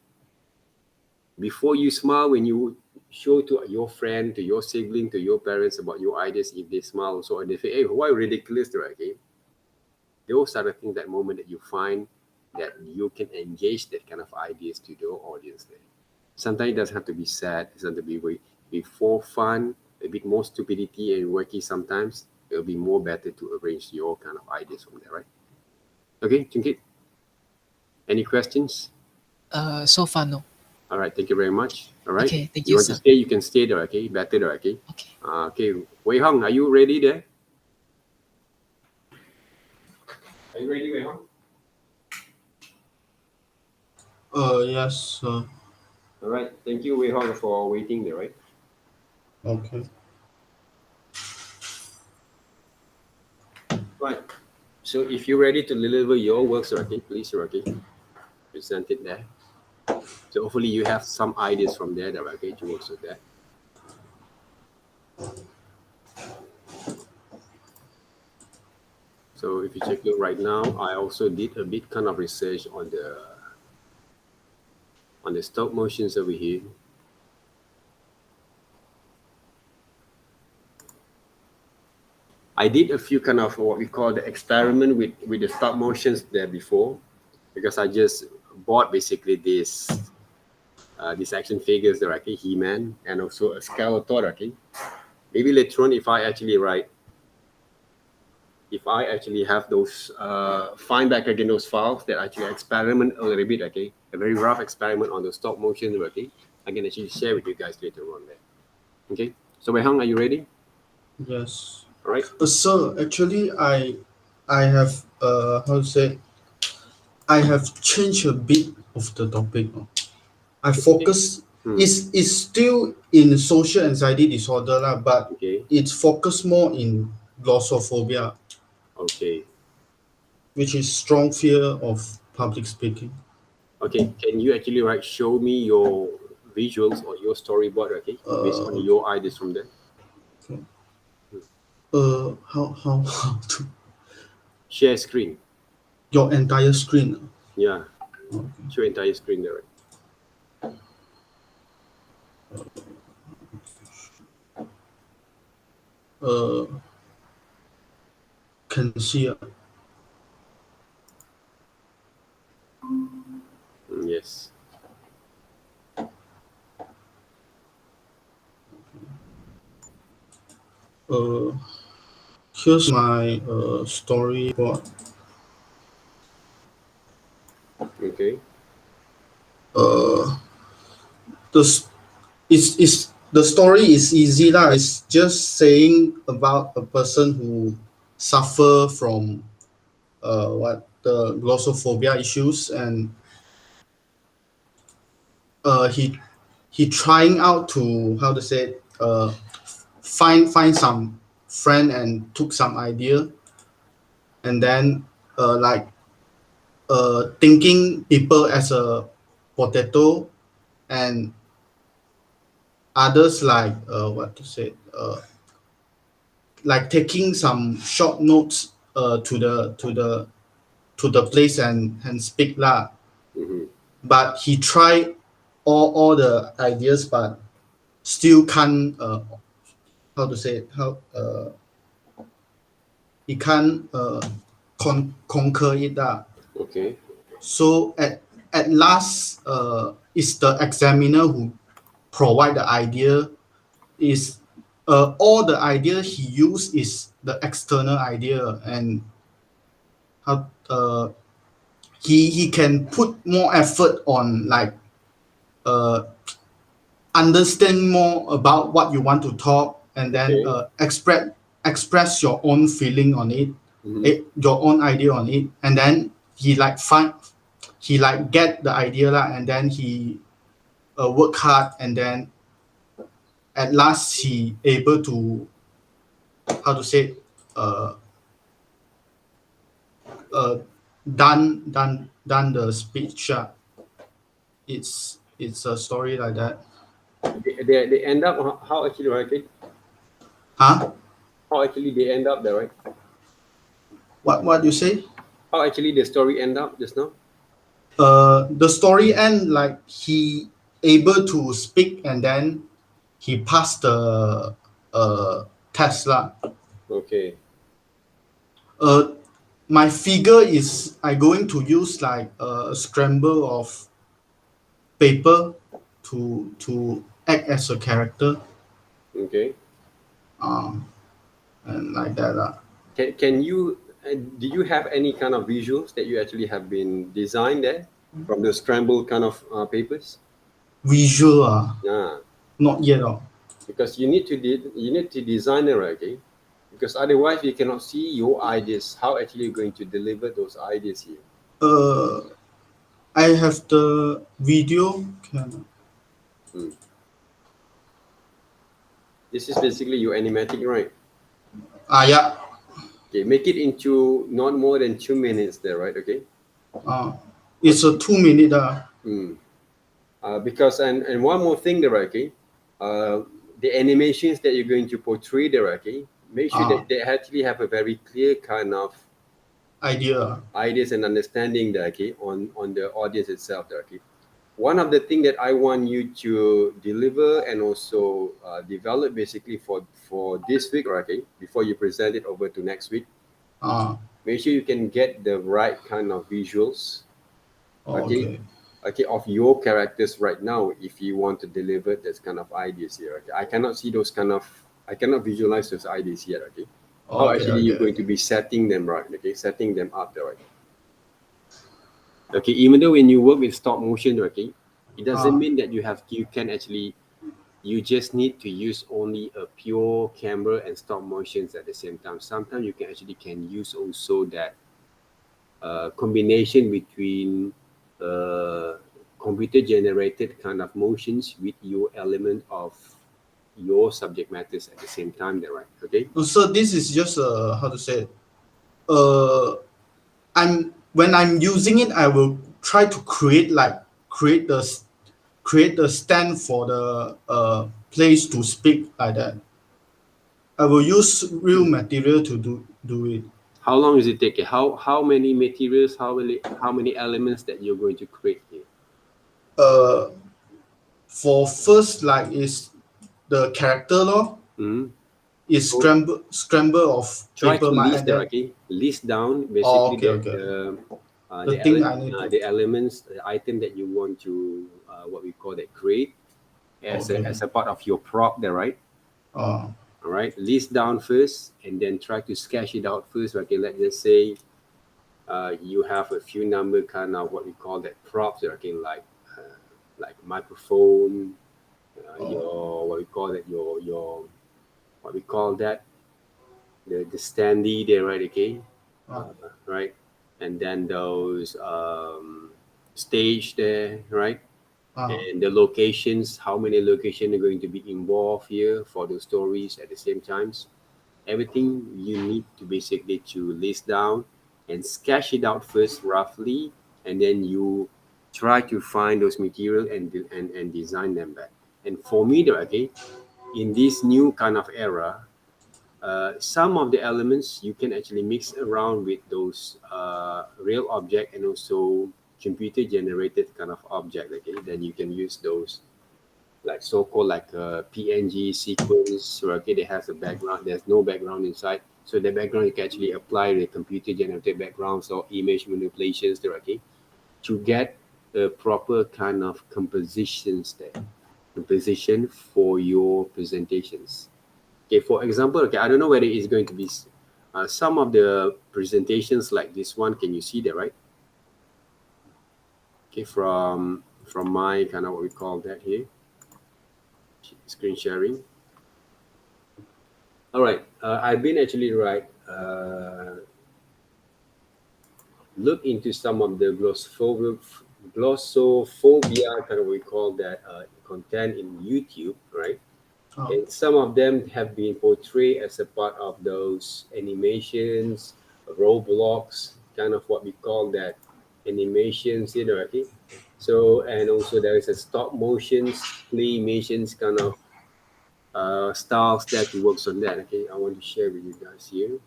before you smile when you show to your friend, to your sibling, to your parents about your ideas, if they smile also, and they say, hey, why ridiculous, right? Okay, those are the things, that moment that you find that you can engage that kind of ideas to your audience there. Sometimes it doesn't have to be sad, it doesn't have to be before fun, a bit more stupidity and wacky sometimes. It'll be more better to arrange your kind of ideas from there, right? Okay, Chinkit? Any questions? So far, no. All right, thank you very much. All right. Okay, thank you you, want sir. to stay, you can stay there, okay? Better there, okay? Okay. Okay, Wei Hong, are you ready there? Are you ready, Wei Hong? Yes. All right, thank you, Wei Hong, for waiting there, right? Okay. Right. So if you're ready to deliver your works, okay, please, okay, present it there. So hopefully you have some ideas from there that are okay to work with that. So if you check it right now, I also did a bit kind of research on the stop motions over here. I did a few kind of what we call the experiment with the stop motions there before, because I just bought basically this these action figures that are okay, He-Man, and also a Skeletor, okay. Maybe later on, if I actually have those find back again those files that actually experiment a little bit, okay, a very rough experiment on the stop motion, okay, I can actually share with you guys later on there. Okay, so Wei Hong, are you ready? Yes. All right. Sir, actually, I have how to say, I have changed a bit of the topic. I focus is still in social anxiety disorder lah, but Okay. it's focused more in glossophobia, Okay. which is strong fear of public speaking. Okay. Can you actually show me your visuals or your storyboard, okay, based on your ideas from there? Okay. How to Share screen. your entire screen? Yeah. Okay. Show entire screen there. Can see. Yes. Here's my storyboard. Okay. The story is easy lah. It's just saying about a person who suffer from the glossophobia issues, and he trying out to, how to say, find some friend and took some idea, and then thinking people as a potato, and others like like taking some short notes to the place and speak lah. Mm-hmm. But he tried all the ideas, but still can't he can't conquer it lah. Okay. So at last, it's the examiner who provide the idea. Is all the idea he used is the external idea, and how he can put more effort on like understand more about what you want to talk, and then Okay. express your own feeling on it, Mhm. your own idea on it, and then he like get the idea lah, and then he work hard, and then at last he able to, how to say, uh, uh, done the speech. It's a story like that. They end up how actually, right? Okay? Huh? How actually they end up there, right? What you say? How actually the story end up just now? The story end like he able to speak, and then he passed the test lah. Okay. Uh, my figure is I going to use like a scramble of paper to act as a character, Okay. um, and like that lah. Can you do you have any kind of visuals that you actually have been designed there from the scrambled kind of papers? Visual Yeah, not yet because you need to design it, right? Okay, because otherwise we cannot see your ideas. How actually you're going to deliver those ideas here? uh, I have the video. Can Hmm. This is basically your animatic, right? yeah. Okay, make it into not more than 2 minutes there, right? Okay. It's a 2 minute Hmm. Because and one more thing there, okay. The animations that you're going to portray there, okay. Make sure that they actually have a very clear kind of idea. ideas and understanding there, okay, on the audience itself there, okay. One of the things that I want you to deliver and also develop basically for this week, okay, before you present it over to next week, make sure you can get the right kind of visuals, okay, Okay. okay, of your characters right now if you want to deliver this kind of ideas here. Okay? I cannot visualize those ideas here, okay? How Okay. actually you're going to be setting them right, okay? Setting them up there, right? Okay, even though when you work with stop motion, okay, it doesn't mean that you can actually you just need to use only a pure camera and stop motions at the same time. Sometimes you can use also that combination between computer generated kind of motions with your element of your subject matters at the same time there, right? Okay. So this is just how to say it? I'm when I'm using it, I will try to create the create the stand for the place to speak like that. I will use real material to do it. How long does it take? How many materials, how many elements that you're going to create here? Uh, for first like is the character law Mm-hmm. is So scramble of try paper to list and there, then okay? List down basically okay, okay. The thing I need to the elements, the item that you want to what we call that create okay. as a part of your prop there, right? uh, All right, list down first and then try to sketch it out first. Okay, let's just say you have a few number kind of what we call that props there, okay, like microphone, your what we call that your what we call that the standee there, right? Okay, right, and then those stage there, right? And the locations, how many locations are going to be involved here for those stories at the same times. Everything you need to basically to list down and sketch it out first roughly, and then you try to find those material and design them back. And for me though, okay, in this new kind of era, some of the elements you can actually mix around with those real object and also computer generated kind of object, okay, then you can use those like so-called like a PNG sequence, or okay, they have a background, there's no background inside, so the background you can actually apply the computer generated backgrounds or image manipulations there, okay, to get a proper kind of composition for your presentations. Okay, for example, okay, I don't know whether it's going to be some of the presentations like this one. Can you see that, right? Okay, from my kind of what we call that here, screen sharing. All right, I've been actually look into some of the glossophobia kind of we call that content in YouTube, right? Oh, And some of them have been portrayed as a part of those animations, Roblox, kind of what we call that animations, okay? So, and also there is a stop motions, claymations kind of styles that works on that. Okay, I want to share with you guys here.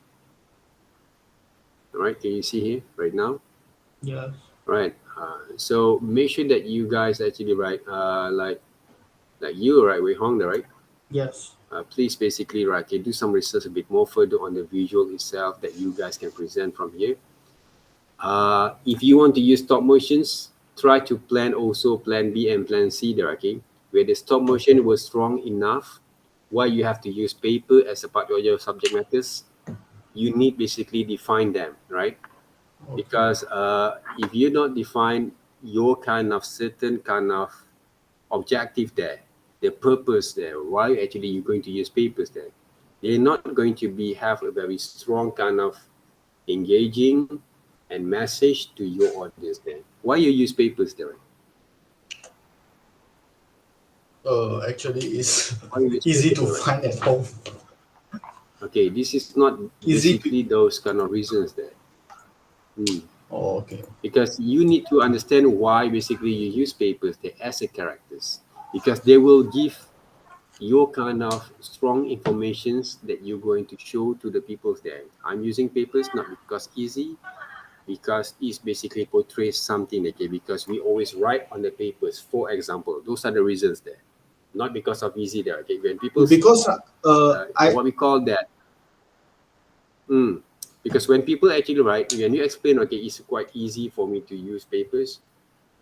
All right, can you see here right now? yes. Right. So make sure that you guys actually like you, right, Wei Hong, right? Yes. Please basically okay, do some research a bit more further on the visual itself that you guys can present from here. If you want to use stop motions, try to plan B and plan C there, okay? Where the stop motion was strong enough, why you have to use paper as a part of your subject matters, you need basically define them, right? Okay. Because if you don't define your kind of certain kind of objective there, the purpose there, why actually you're going to use papers there, they're not going to be have a very strong kind of engaging and message to your audience there. Why you use papers there? Actually, it's Why you use easy papers to there, right? find at home. Okay, this is not Easy to. basically those kind of reasons there. Hmm. Oh, okay. Because you need to understand why basically you use papers there as a characters, because they will give your kind of strong informations that you're going to show to the people there. I'm using papers not because easy, because it's basically portrays something, okay, because we always write on the papers, for example. Those are the reasons there, not because of easy there, okay. When people Because I what we call that, mm, because when people actually write, when you explain, okay, it's quite easy for me to use papers,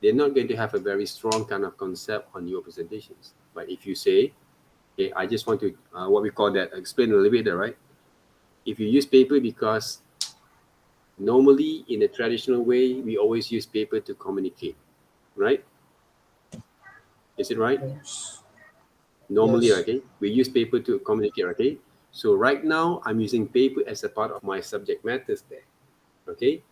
they're not going to have a very strong kind of concept on your presentations. But if you say, okay, I just want to what we call that, explain a little bit there, right? If you use paper, because normally in a traditional way we always use paper to communicate, right? Is it right? yes. Normally, Yes. okay, we use paper to communicate, okay. So right now I'm using paper as a part of my subject matters there, okay,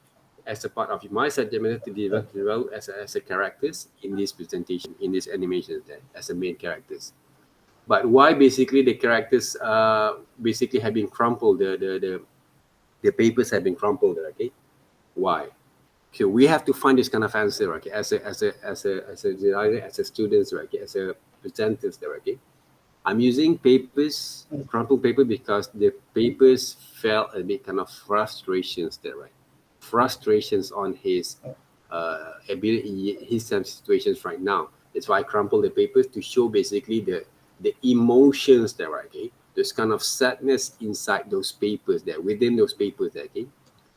as a part of my subject matter to develop as a characters in this presentation, in this animation there, as a main characters. But why basically the characters basically have been crumpled, the papers have been crumpled, okay? Why? So we have to find this kind of answer, okay? As a designer, as a students, okay? As a presenters, okay? I'm using papers, crumpled paper, because the papers felt a bit kind of frustrations there, right? Frustrations on his ability, his situations right now. That's why I crumple the papers to show basically the emotions there, right? Okay, there's kind of sadness inside those papers there, within those papers there, okay,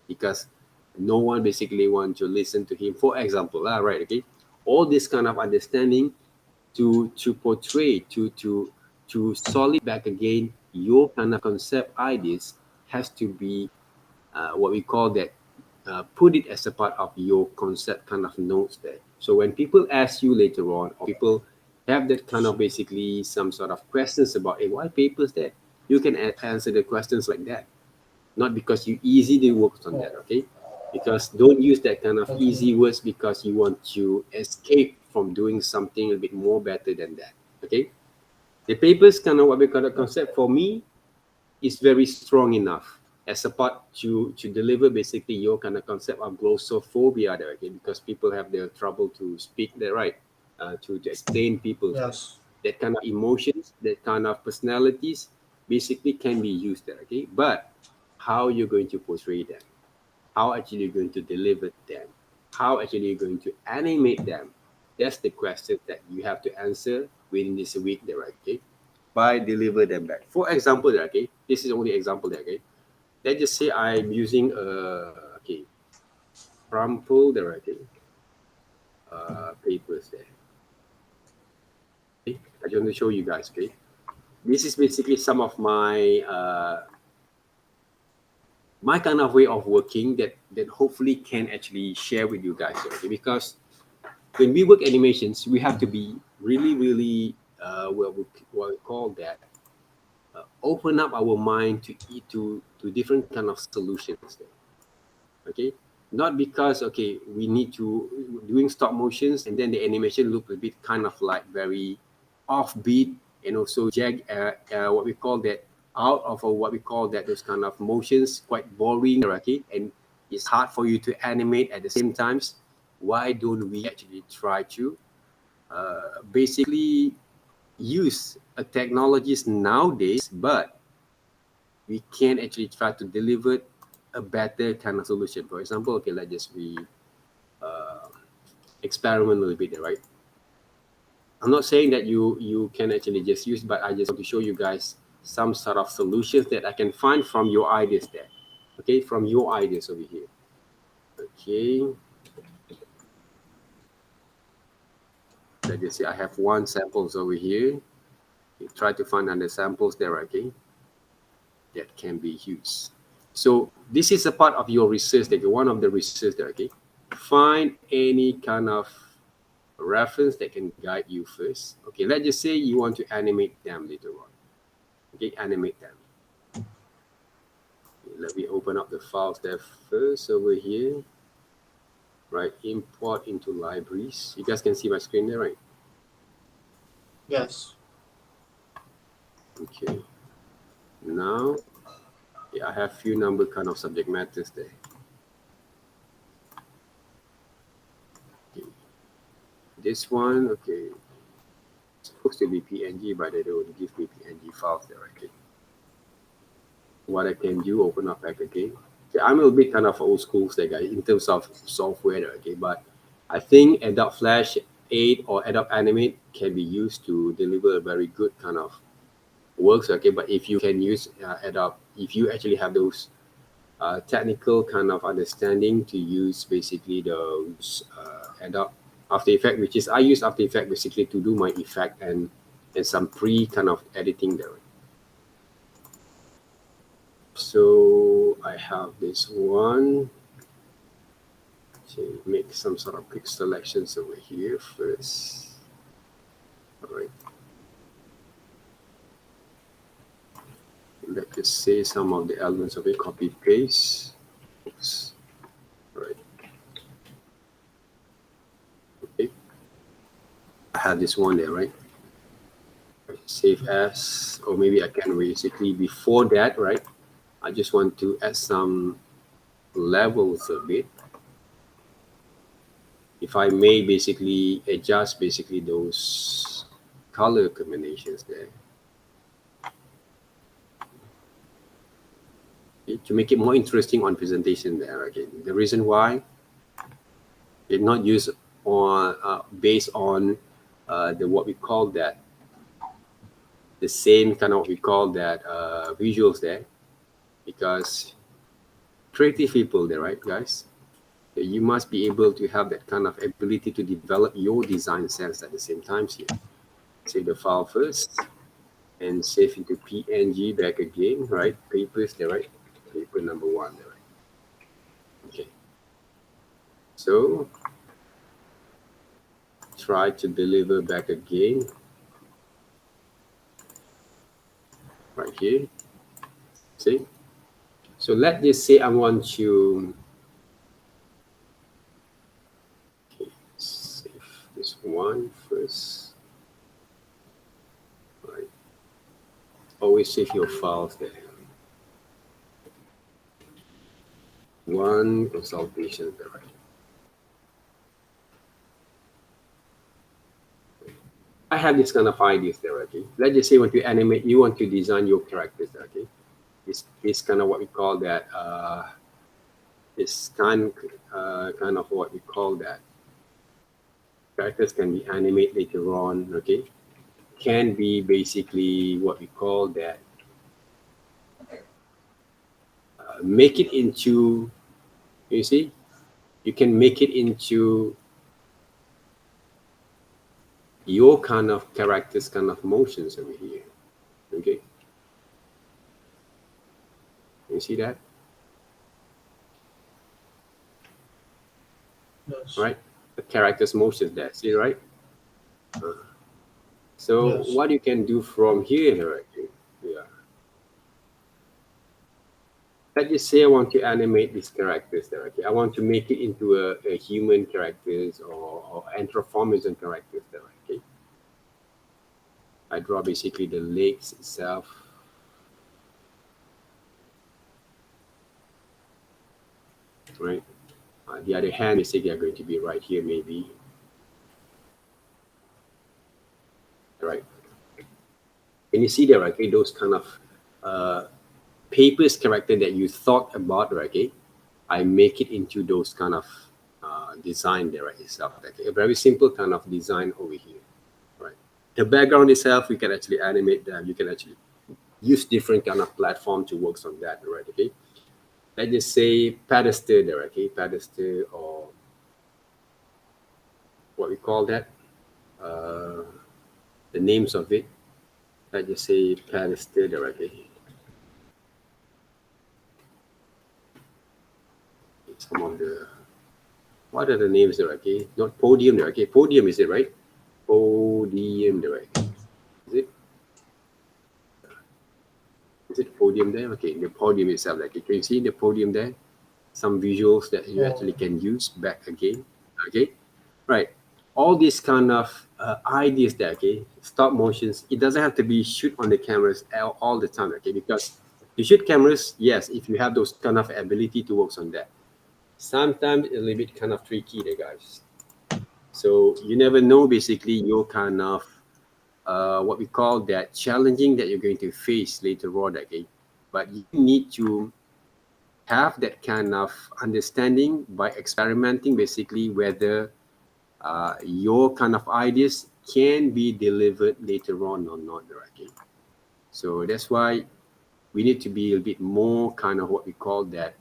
because no one basically want to listen to him. For example, right? Okay, all this kind of understanding to portray to solid back again your kind of concept ideas has to be what we call that, put it as a part of your concept kind of notes there. So when people ask you later on, or people have that kind of basically some sort of questions about, hey, why papers there, you can answer the questions like that, not because you easily work on Oh, that, okay? Because don't use that kind of okay. easy words because you want to escape from doing something a bit more better than that, okay? The papers kind of what we call a concept for me is very strong enough as a part to deliver basically your kind of concept of glossophobia there, okay? Because people have their trouble to speak there, right? To explain people there. Yes. That kind of emotions, that kind of personalities basically can be used there, okay? But how you're going to portray them, how actually you're going to deliver them, how actually you're going to animate them, that's the question that you have to answer within this week there, okay? By deliver them back. For example, okay, this is only example there, okay. Let's just say I'm using okay, crumple there, okay, papers there. Okay, I just want to show you guys, okay. this is basically some of my my kind of way of working that hopefully can actually share with you guys, okay? Because when we work animations, we have to be really what we call that, open up our mind to different kind of solutions there, okay? Not because, okay, we need to doing stop motions and then the animation look a bit kind of like very offbeat and also what we call that, out of what we call that, those kind of motions, quite boring, okay, and it's hard for you to animate at the same times. Why don't we actually try to basically use technologies nowadays, but we can actually try to deliver a better kind of solution. For example, okay, let's just uh, experiment a little bit, right? I'm not saying that you can actually just use, but I just want to show you guys some sort of solutions that I can find from your ideas there. Okay, from your ideas over here. Okay. Let's just say I have one samples over here. You try to find other samples there, okay? That can be used. So this is a part of your research, like one of the research there, okay? Find any kind of reference that can guide you first. Okay, let's just say you want to animate them later on. Okay, animate them. Okay, let me open up the files there first over here. Right, import into libraries. You guys can see my screen there, right? Yes. Okay. Now, yeah, I have few number kind of subject matters there. Okay. This one, okay, it's supposed to be PNG, but they don't give me PNG files there, okay. What I can do, open up back again. Okay, I'm a little bit kind of old school there, guys, in terms of software there, okay, but I think Adobe Flash 8 or Adobe Animate can be used to deliver a very good kind of works, okay. But if you can use Adobe, if you actually have those technical kind of understanding to use basically those Adobe After Effects, which is I use After Effects basically to do my effect and some pre kind of editing there. So I have this one. To make some sort of quick selections over here first. All right. Let's just say some of the elements of it, copy paste. Oops. All right. Okay. I have this one there, right? Save as, or maybe I can basically before that, right? I just want to add some levels a bit. If I may basically adjust basically those color combinations there. Okay, to make it more interesting on presentation there. Okay, the reason why it's not used on based on the what we call that, the same kind of what we call that visuals there, because creative people there, right, guys? You must be able to have that kind of ability to develop your design sense at the same time here. Save the file first and save into PNG back again, right? Papers there, right? Paper number 1 there, right? Okay. So try to deliver back again. Right here. See? So let's just say I want to save this one first. Right. Always save your files there. One consultation there, right? I have this kind of ideas there, okay? Let's just say you want to animate, you want to design your characters there, okay? This kind of what we call that, this kind of what we call that. Characters can be animated later on, okay? Can be basically what we call that, make it into, you see, you can make it into your kind of characters kind of motions over here. Okay, you see that? Yes. Right, the character's motions there, see, right? So Yes. what you can do from here, right? Yeah, let's just say I want to animate these characters there. Okay, I want to make it into a human characters or anthropomorphism characters there. Okay, I draw basically the legs itself. Right, the other hand basically are going to be right here maybe. Right, and you see there, okay, those kind of papers character that you thought about, right? Okay, I make it into those kind of design there right itself. Okay, a very simple kind of design over here. Right, the background itself, we can actually animate that. You can actually use different kind of platform to work on that. Right, okay. Let's just say pedestal there. Okay, pedestal or what we call that. Uh, the names of it. Let's just say pedestal there. Okay. Some of the what are the names there? Okay, not podium there. Okay, podium is it right? Podium there. Right? Is it? Is it podium there? Okay, the podium itself. Like, can you see the podium there? Some visuals that you actually can use back again. Okay, right. All these kind of ideas there. Okay, stop motions. It doesn't have to be shoot on the cameras all the time. Okay, because you shoot cameras, yes, if you have those kind of ability to work on that. Sometimes a little bit kind of tricky there, guys. So you never know basically your kind of what we call that challenging that you're going to face later on, okay? But you need to have that kind of understanding by experimenting basically whether your kind of ideas can be delivered later on or not, okay? So that's why we need to be a bit more kind of what we call that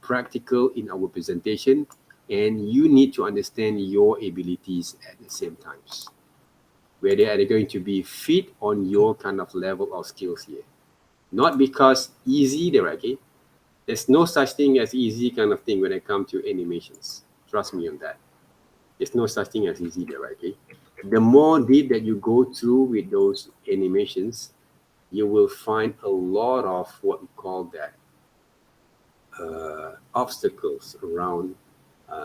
practical in our presentation, and you need to understand your abilities at the same times, whether are they going to be fit on your kind of level of skills here. Not because easy there, okay? There's no such thing as easy kind of thing when it comes to animations. Trust me on that. There's no such thing as easy there, okay? The more deep that you go through with those animations, you will find a lot of what we call that obstacles around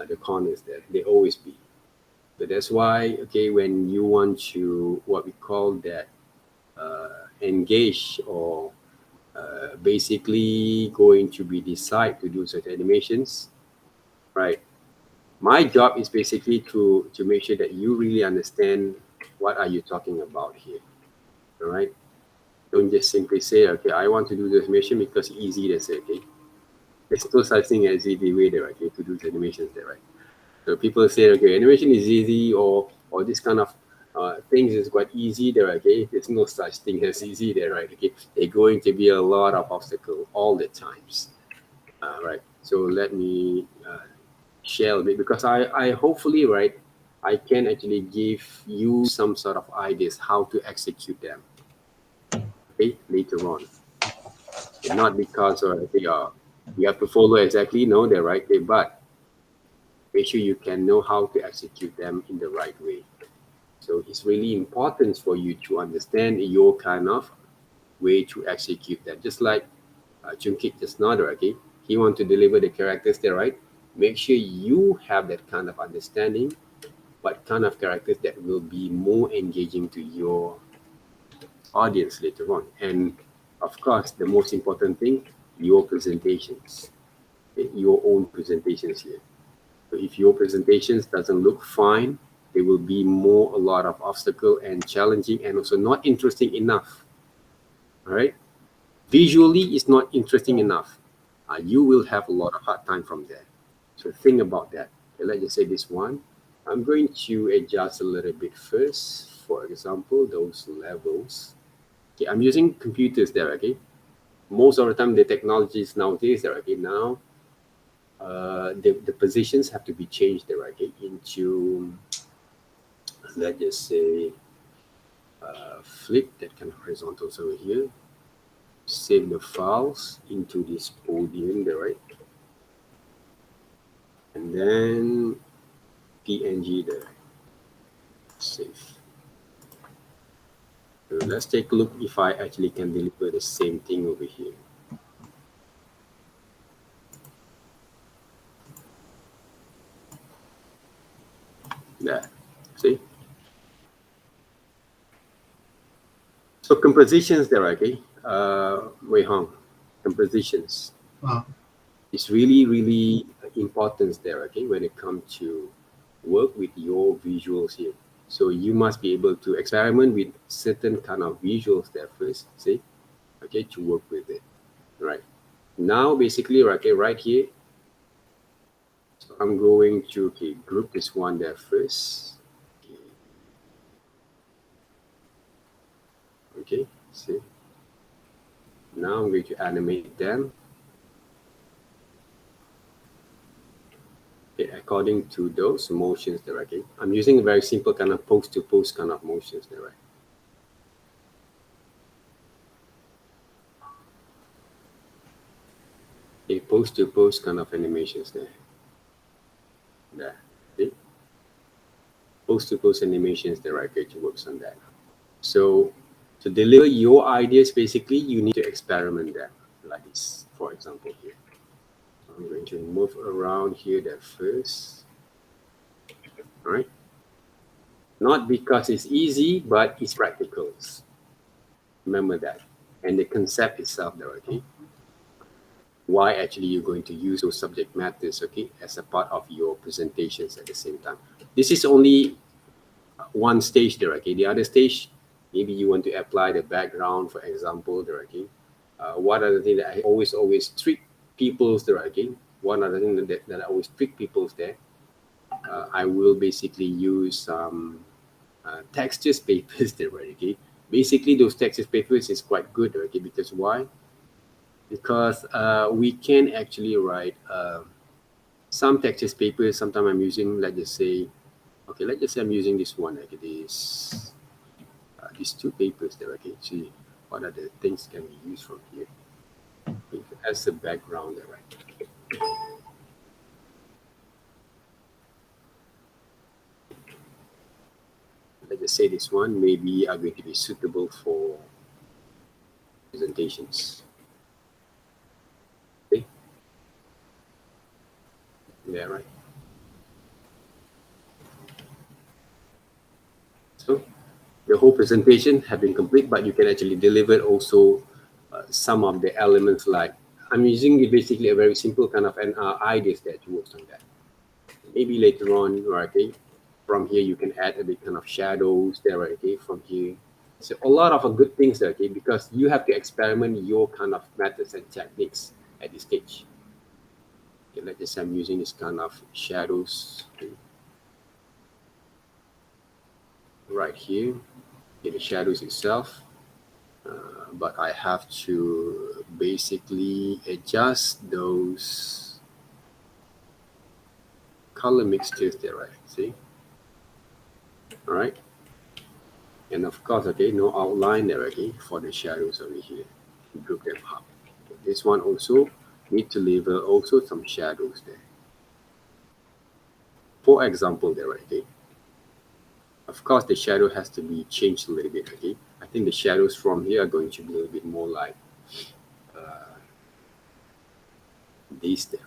the corners there. They always be. But that's why, okay, when you want to what we call that engage or basically going to be decide to do such animations, right? My job is basically to make sure that you really understand what are you talking about here, all right? Don't just simply say, okay, I want to do the animation because it's easy. That's it, okay? There's no such thing as easy way there, okay, to do the animations there, right? So people say, okay, animation is easy or this kind of things is quite easy there, okay? There's no such thing as easy there, right? Okay, there's going to be a lot of obstacles all the times, right? So let me share a bit because I hopefully, right, I can actually give you some sort of ideas how to execute them, okay, later on. And not because okay, you have to follow exactly, no, the right way, but make sure you can know how to execute them in the right way. So it's really important for you to understand your kind of way to execute that. Just like Chunkit just now, okay? He want to deliver the characters there, right? Make sure you have that kind of understanding, what kind of characters that will be more engaging to your audience later on. And of course, the most important thing, your presentations, okay? Your own presentations here. So if your presentations doesn't look fine, there will be more a lot of obstacle and challenging and also not interesting enough. All right. Visually, it's not interesting enough. You will have a lot of hard time from there. So think about that. Okay, let's just say this one. I'm going to adjust a little bit first. For example, those levels. Okay, I'm using computers there. Okay. Most of the time, the technologies nowadays are okay. Now the positions have to be changed there, okay, into let's just say flip that kind of horizontals over here. Save the files into this podium there, right? And then PNG there. Save. So let's take a look if I actually can deliver the same thing over here. There, see? So compositions there, okay? Wei Hong, compositions. It's really important there, okay, when it comes to work with your visuals here. So you must be able to experiment with certain kind of visuals there first, see, okay, to work with it, right? Now, basically, okay, right here, so I'm going to group this one there first. Okay, see. Now I'm going to animate them. Okay, according to those motions there, okay. I'm using a very simple kind of post-to-post kind of motions there, right? Okay, post-to-post kind of animations there. There, see? Post-to-post animations there, right? Okay, to work on that. So to deliver your ideas, basically, you need to experiment them like this, for example, here. So I'm going to move around here there first. All right. Not because it's easy, but it's practical. Remember that. And the concept itself there, okay? Why actually you're going to use those subject matters, okay, as a part of your presentations at the same time. This is only one stage there, okay? The other stage, maybe you want to apply the background, for example, there, okay? One other thing that I always trick people's there, okay? One other thing that I always trick people's there, I will basically use some textures papers there, right, okay? Basically, those textures papers is quite good, okay? Because why? Because we can actually write some textures papers. Sometimes I'm using, let's just say, okay, let's just say I'm using this one, like this, these two papers there, okay? See what other things can be used from here as a background there, right? Let's just say this one maybe are going to be suitable for presentations. Okay. Yeah, right. So the whole presentation have been complete, but you can actually deliver also some of the elements, like I'm using basically a very simple kind of an ideas that works on that. Maybe later on, right, okay, from here you can add a bit kind of shadows there, right, okay, from here. So a lot of good things there, okay, because you have to experiment your kind of methods and techniques at this stage. Okay, let's just say I'm using this kind of shadows, okay, right here, okay, the shadows itself. But I have to basically adjust those color mixtures there, right? See? All right. And of course, okay, no outline there, okay, for the shadows over here. Group them up. Okay, this one also need to leave also some shadows there. For example, there, right, okay. Of course, the shadow has to be changed a little bit, okay. I think the shadows from here are going to be a little bit more like these there.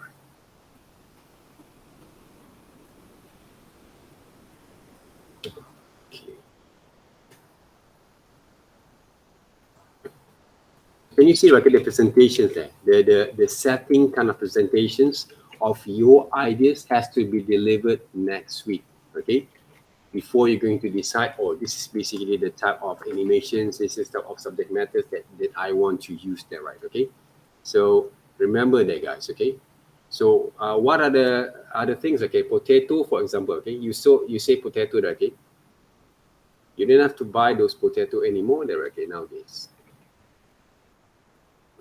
Okay. Can you see like the presentations there? The setting kind of presentations of your ideas has to be delivered next week, okay? Before you're going to decide, oh, this is basically the type of animations, this is the type of subject matters that I want to use there, right? Okay. So remember that, guys, okay? So what are the other things, okay? Potato, for example, okay? You say potato there, okay? You don't have to buy those potato anymore there, okay, nowadays.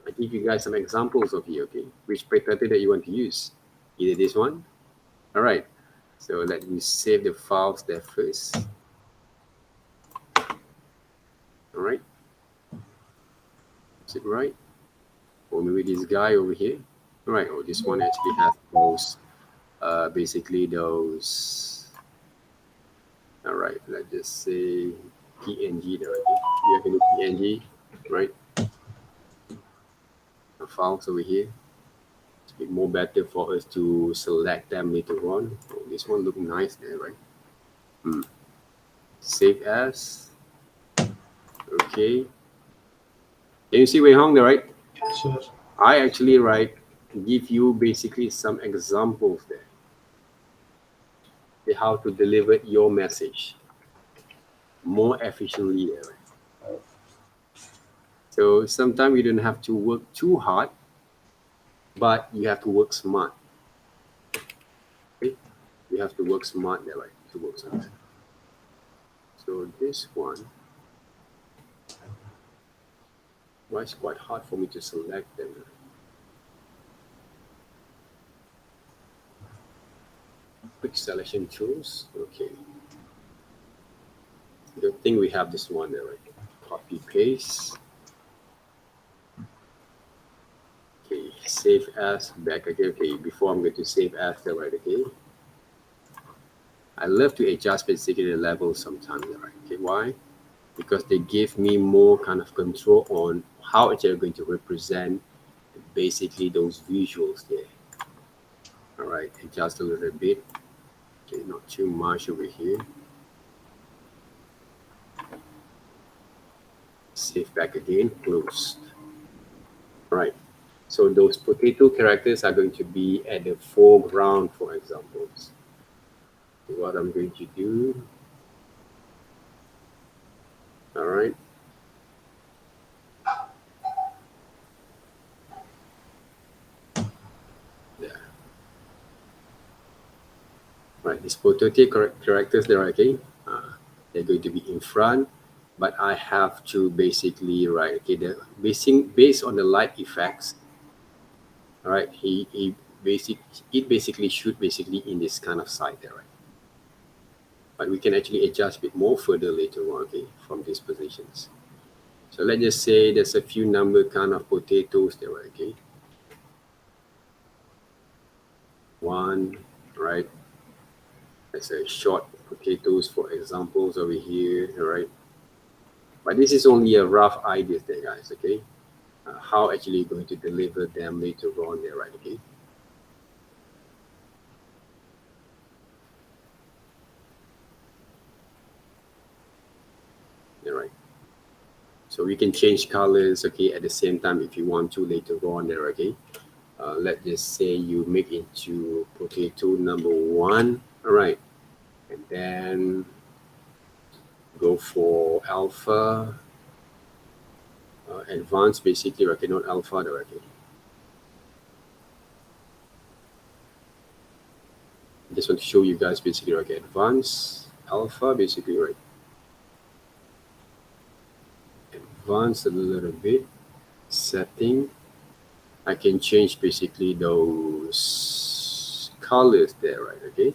I give you guys some examples of here, okay? Which potato that you want to use. Either this one. All right. So let me save the files there first. Is it right? Or maybe this guy over here. All right. Oh, this one actually has those, basically those. All right. Let's just say PNG there. Okay. You have any PNG, right? The files over here. It's a bit more better for us to select them later on. Oh, this one look nice there, right? Save as. Okay. Can you see Wei Hong there, right? Sure. I actually give you basically some examples there. How to deliver your message more efficiently there, right? So sometimes you don't have to work too hard, but you have to work smart. Okay? You have to work smart there, right? To work smart. So this one, well, it's quite hard for me to select them. Quick selection tools. Okay. I don't think we have this one there, right? Copy paste. Okay, save as back again. Okay, before I'm going to save as there, right? Okay. I love to adjust basically the level sometimes, right? Okay, why? Because they give me more kind of control on how actually I'm going to represent basically those visuals there. All right, adjust a little bit. Okay, not too much over here. Save back again, closed. All right, so those potato characters are going to be at the foreground, for examples. What I'm going to do, all right. There. Right, these potato characters there, okay, they're going to be in front, but I have to basically write, okay, the based on the light effects. All right, it basically should basically in this kind of side there, right? But we can actually adjust a bit more further later on, okay, from these positions. So let's just say there's a few number kind of potatoes there, okay. One, right? Let's say short potatoes, for examples over here, all right? But this is only a rough idea there, guys, okay? How actually going to deliver them later on there, right, okay? All right. So we can change colors, okay, at the same time if you want to later on there, okay? Let's just say you make into potato number 1, all right? And then go for alpha, advanced basically, okay, not alpha, okay? Just want to show you guys basically, okay, advanced, alpha, basically, right? Advanced a little bit, setting. I can change basically those colors there, right? Okay,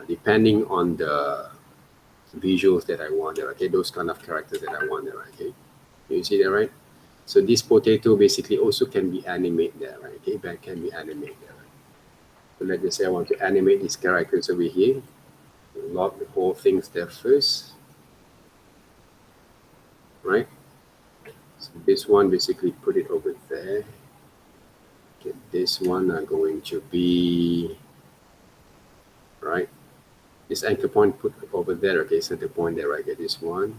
depending on the visuals that I want there, okay, those kind of characters that I want there, okay. You see that, right? So this potato basically also can be animated there, right? Okay, that can be animated there, right? So let's just say I want to animate these characters over here. Lock the whole things there first, right? So this one basically put it over there. Okay, this one are going to be, right, this anchor point put over there, okay, so the point there, I get this one.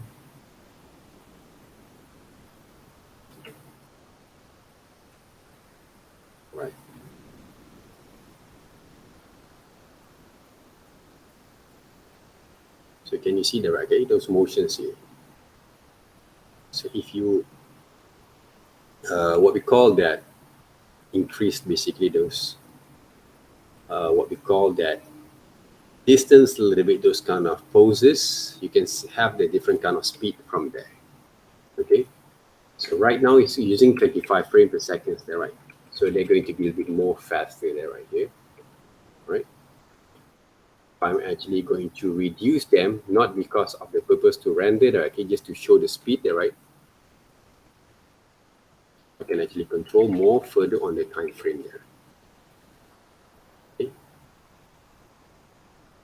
Right. So can you see the right, okay, those motions here? So if you, what we call that, increased basically those, what we call that, distance a little bit, those kind of poses, you can have the different kind of speed from there, okay? So right now it's using 25 frames per second there, right? So they're going to be a bit more faster there, right here, right? I'm actually going to reduce them, not because of the purpose to render there, okay, just to show the speed there, right? can actually control more further on the time frame there. Okay.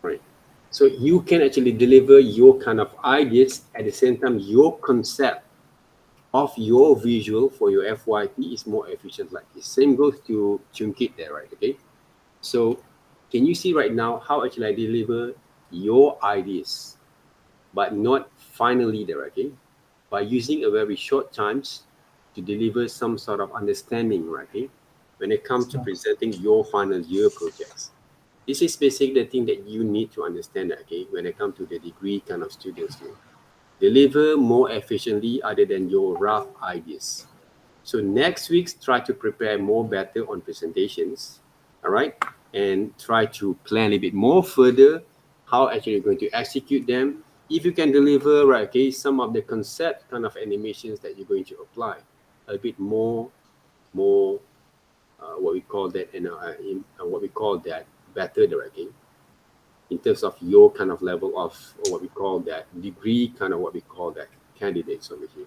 Right. So you can actually deliver your kind of ideas at the same time. Your concept of your visual for your FYP is more efficient like this. Same goes to Chunkit there, right? Okay. So can you see right now how actually I deliver your ideas, but not finally there, okay? By using a very short times to deliver some sort of understanding, right? Okay? When it comes to presenting your final year projects. This is basically the thing that you need to understand, okay? When it comes to the degree kind of students here. Deliver more efficiently other than your rough ideas. So next week, try to prepare more better on presentations, all right? And try to plan a bit more further how actually you're going to execute them. If you can deliver, right, okay, some of the concept kind of animations that you're going to apply, a bit more, what we call that, what we call that better directing in terms of your kind of level of or what we call that degree, kind of what we call that candidates over here.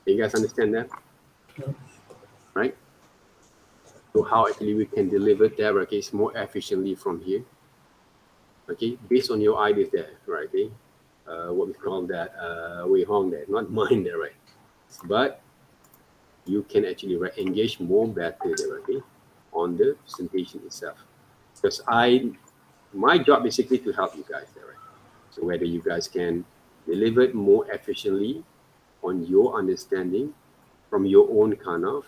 You guys understand that? Yeah. Right? So how actually we can deliver that, okay, more efficiently from here, okay, based on your ideas there, right? Okay, what we call that, Wei Hong there, not mine there, right? But you can actually engage more better there, okay, on the presentation itself. Because my job basically to help you guys there, right? So whether you guys can deliver it more efficiently on your understanding from your own kind of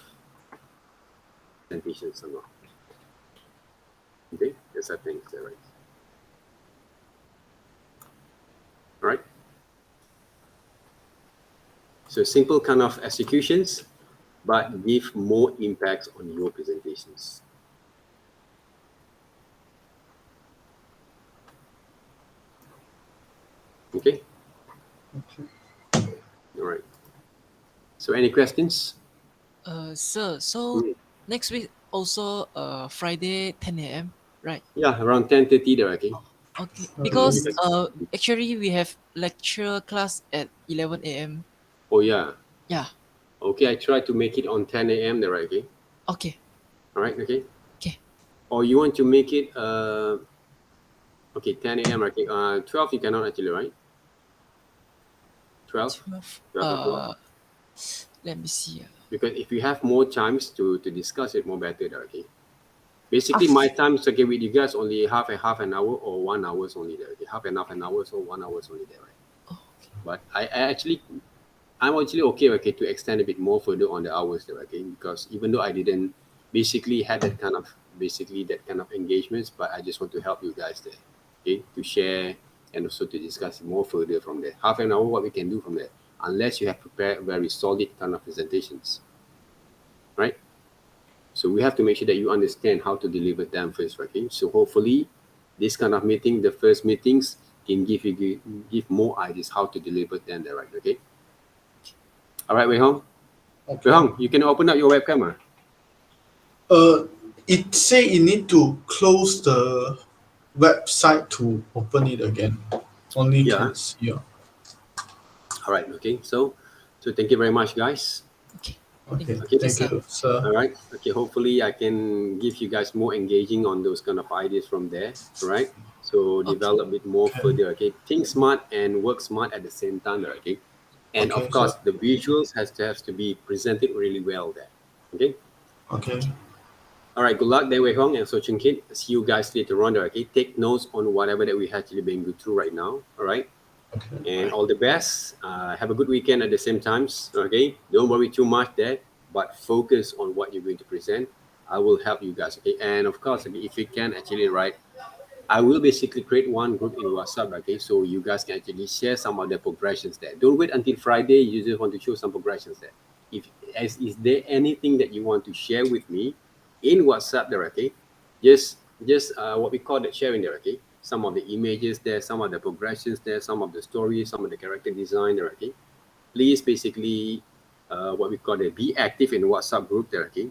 presentations or not. Okay, that's I think there, right? All right. So simple kind of executions, but give more impact on your presentations. Okay. All right. So any questions? Sir, so Mm. next week also Friday 10 a.m. right? Yeah, around 10:30 there, okay. Okay, Uh, because Because, actually we have lecture class at 11 a.m. oh yeah. Yeah. Okay, I try to make it on 10 a.m. there, okay. Okay. All right, okay. Okay. Or you want to make it okay, 10 a.m. okay. 12 you cannot actually, right? 12 12. o'clock. Let me see. Because if you have more times to discuss it more better there, okay. Basically, my time is okay with you guys only half an hour or 1 hour only there. Okay? Half an hour or 1 hour only there, right? Oh, okay. But I'm actually okay to extend a bit more further on the hours there, okay? Because even though I didn't basically had that kind of engagements, but I just want to help you guys there, okay? To share and also to discuss more further from there. Half an hour, what we can do from there, unless you have prepared very solid kind of presentations, right? So we have to make sure that you understand how to deliver them first, okay? So hopefully, this kind of meeting, the first meetings, can give more ideas how to deliver them there, right? Okay. All right, Wei Hong. Okay. Wei Hong, you can open up your webcam. It say you need to close the website to open it again. Only Yeah. can see. Yeah. All right. Okay. So thank you very much, guys. Okay. Okay. Okay. Thank you, sir. All right. Okay. Hopefully, I can give you guys more engaging on those kind of ideas from there. All right. So develop a bit more Okay. further. Okay. Think smart and work smart at the same time. Okay. And Okay, of course, sir. the visuals has to be presented really well there. Okay. Okay. All right. Good luck, Wei Hong and So Chun Kit. See you guys later on there. Okay. Take notes on whatever that we actually been go through right now. All right. Okay. And all the best. Have a good weekend at the same times. Okay. Don't worry too much there, but focus on what you're going to present. I will help you guys. Okay. And of course, okay, if you can actually write, I will basically create one group in WhatsApp. Okay. So you guys can actually share some of the progressions there. Don't wait until Friday. You just want to show some progressions there. Is there anything that you want to share with me in WhatsApp there? Okay. Just what we call that sharing there. Okay. Some of the images there, some of the progressions there, some of the stories, some of the character design there, okay? Please basically, what we call it, be active in the WhatsApp group there, okay?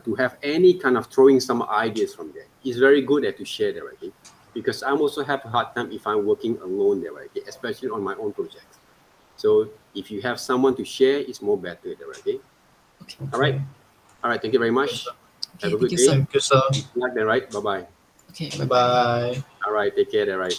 To have any kind of throwing some ideas from there. It's very good to share there, okay? Because I'm also have a hard time if I'm working alone there, okay? Especially on my own projects. So if you have someone to share, it's more better there, okay? Okay. All right. All right. Thank you very much. Okay, Have a thank good you, day. sir. Thank you, sir. Like that, right? Bye bye. Okay, bye bye. Bye. All right. Take care. All right.